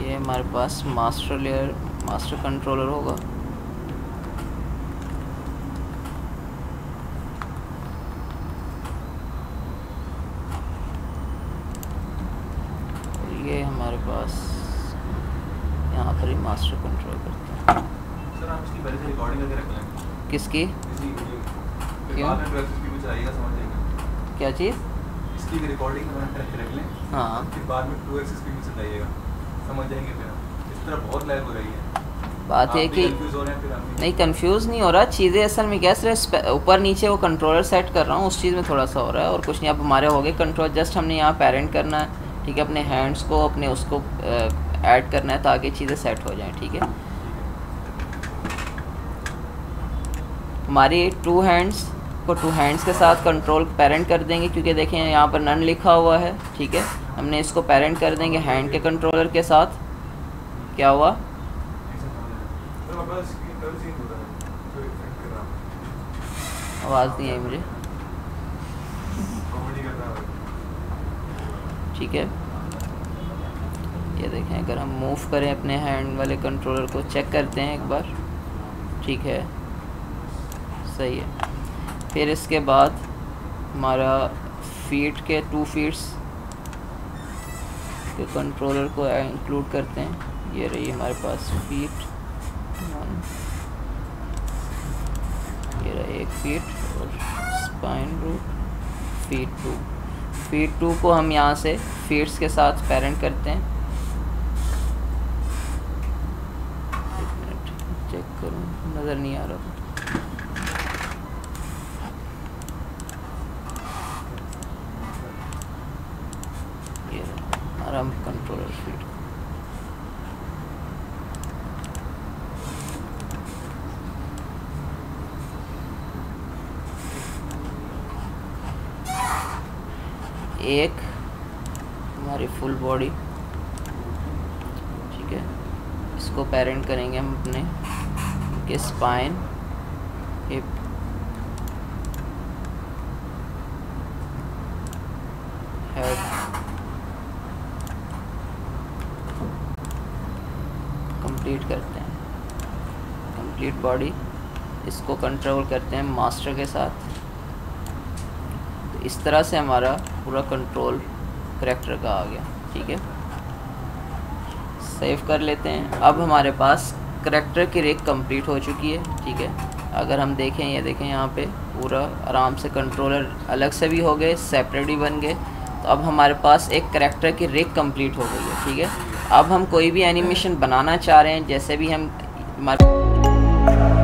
ये हमारे पास मास्टर लेयर, मास्टर कंट्रोलर होगा। ये हमारे पास यहाँ पर ही मास्टर कंट्रोल करते हैं।
सर आप इसकी पहले से रिकॉर्डिंग करके रख लें।
किसकी?
क्यों? बाद में 2xp में चलाइएगा, समझ जाएंगे।
क्या चीज़?
इसकी रिकॉर्डिंग करके रख लें।
हाँ,
फिर बाद में 2xp में चलाइएगा, समझ जाएंगे। फिर इस तरह बहुत लैग हो रही है।
बात है कि नहीं, कंफ्यूज नहीं हो रहा। चीज़ें असल में क्या, सिर्फ ऊपर नीचे वो कंट्रोलर सेट कर रहा हूँ, उस चीज़ में थोड़ा सा हो रहा है और कुछ नहीं। अब हमारे हो गए कंट्रोल, जस्ट हमने यहाँ पेरेंट करना है, ठीक है, अपने हैंड्स को अपने उसको ऐड करना है ताकि चीज़ें सेट हो जाएं, ठीक है। हमारी 2 हैंड्स को 2 हैंड्स के साथ कंट्रोल पेरेंट कर देंगे, क्योंकि देखें यहाँ पर नन लिखा हुआ है, ठीक है। हमने इसको पेरेंट कर देंगे हैंड के कंट्रोलर के साथ। क्या हुआ? आवाज़ नहीं आई मुझे, ठीक है। ये देखें, अगर हम मूव करें अपने हैंड वाले कंट्रोलर को, चेक करते हैं एक बार, ठीक है, सही है। फिर इसके बाद हमारा फीट के 2 फीट्स के कंट्रोलर को इंक्लूड करते हैं। ये रही हमारे पास फीट 1, ये रहा 1 फीट और स्पाइन रूट फीट 2। फीड 2 को हम यहाँ से फीड्स के साथ पेरेंट करते हैं। एक मिनट चेक करूँ, नज़र नहीं आ रहा। ये हमारा कंट्रोलर फीड। एक हमारी फुल बॉडी, ठीक है, इसको पेरेंट करेंगे हम अपने के स्पाइन, हिप, हेड, कंप्लीट करते हैं, कंप्लीट बॉडी। इसको कंट्रोल करते हैं मास्टर के साथ। तो इस तरह से हमारा पूरा कंट्रोल करैक्टर का आ गया, ठीक है। सेव कर लेते हैं। अब हमारे पास करैक्टर की रिग कंप्लीट हो चुकी है, ठीक है। अगर हम देखें, ये देखें यहाँ पे पूरा आराम से कंट्रोलर अलग से भी हो गए, सेपरेट भी बन गए। तो अब हमारे पास एक करैक्टर की रिग कंप्लीट हो गई है, ठीक है। अब हम कोई भी एनिमेशन बनाना चाह रहे हैं, जैसे भी हम हमारे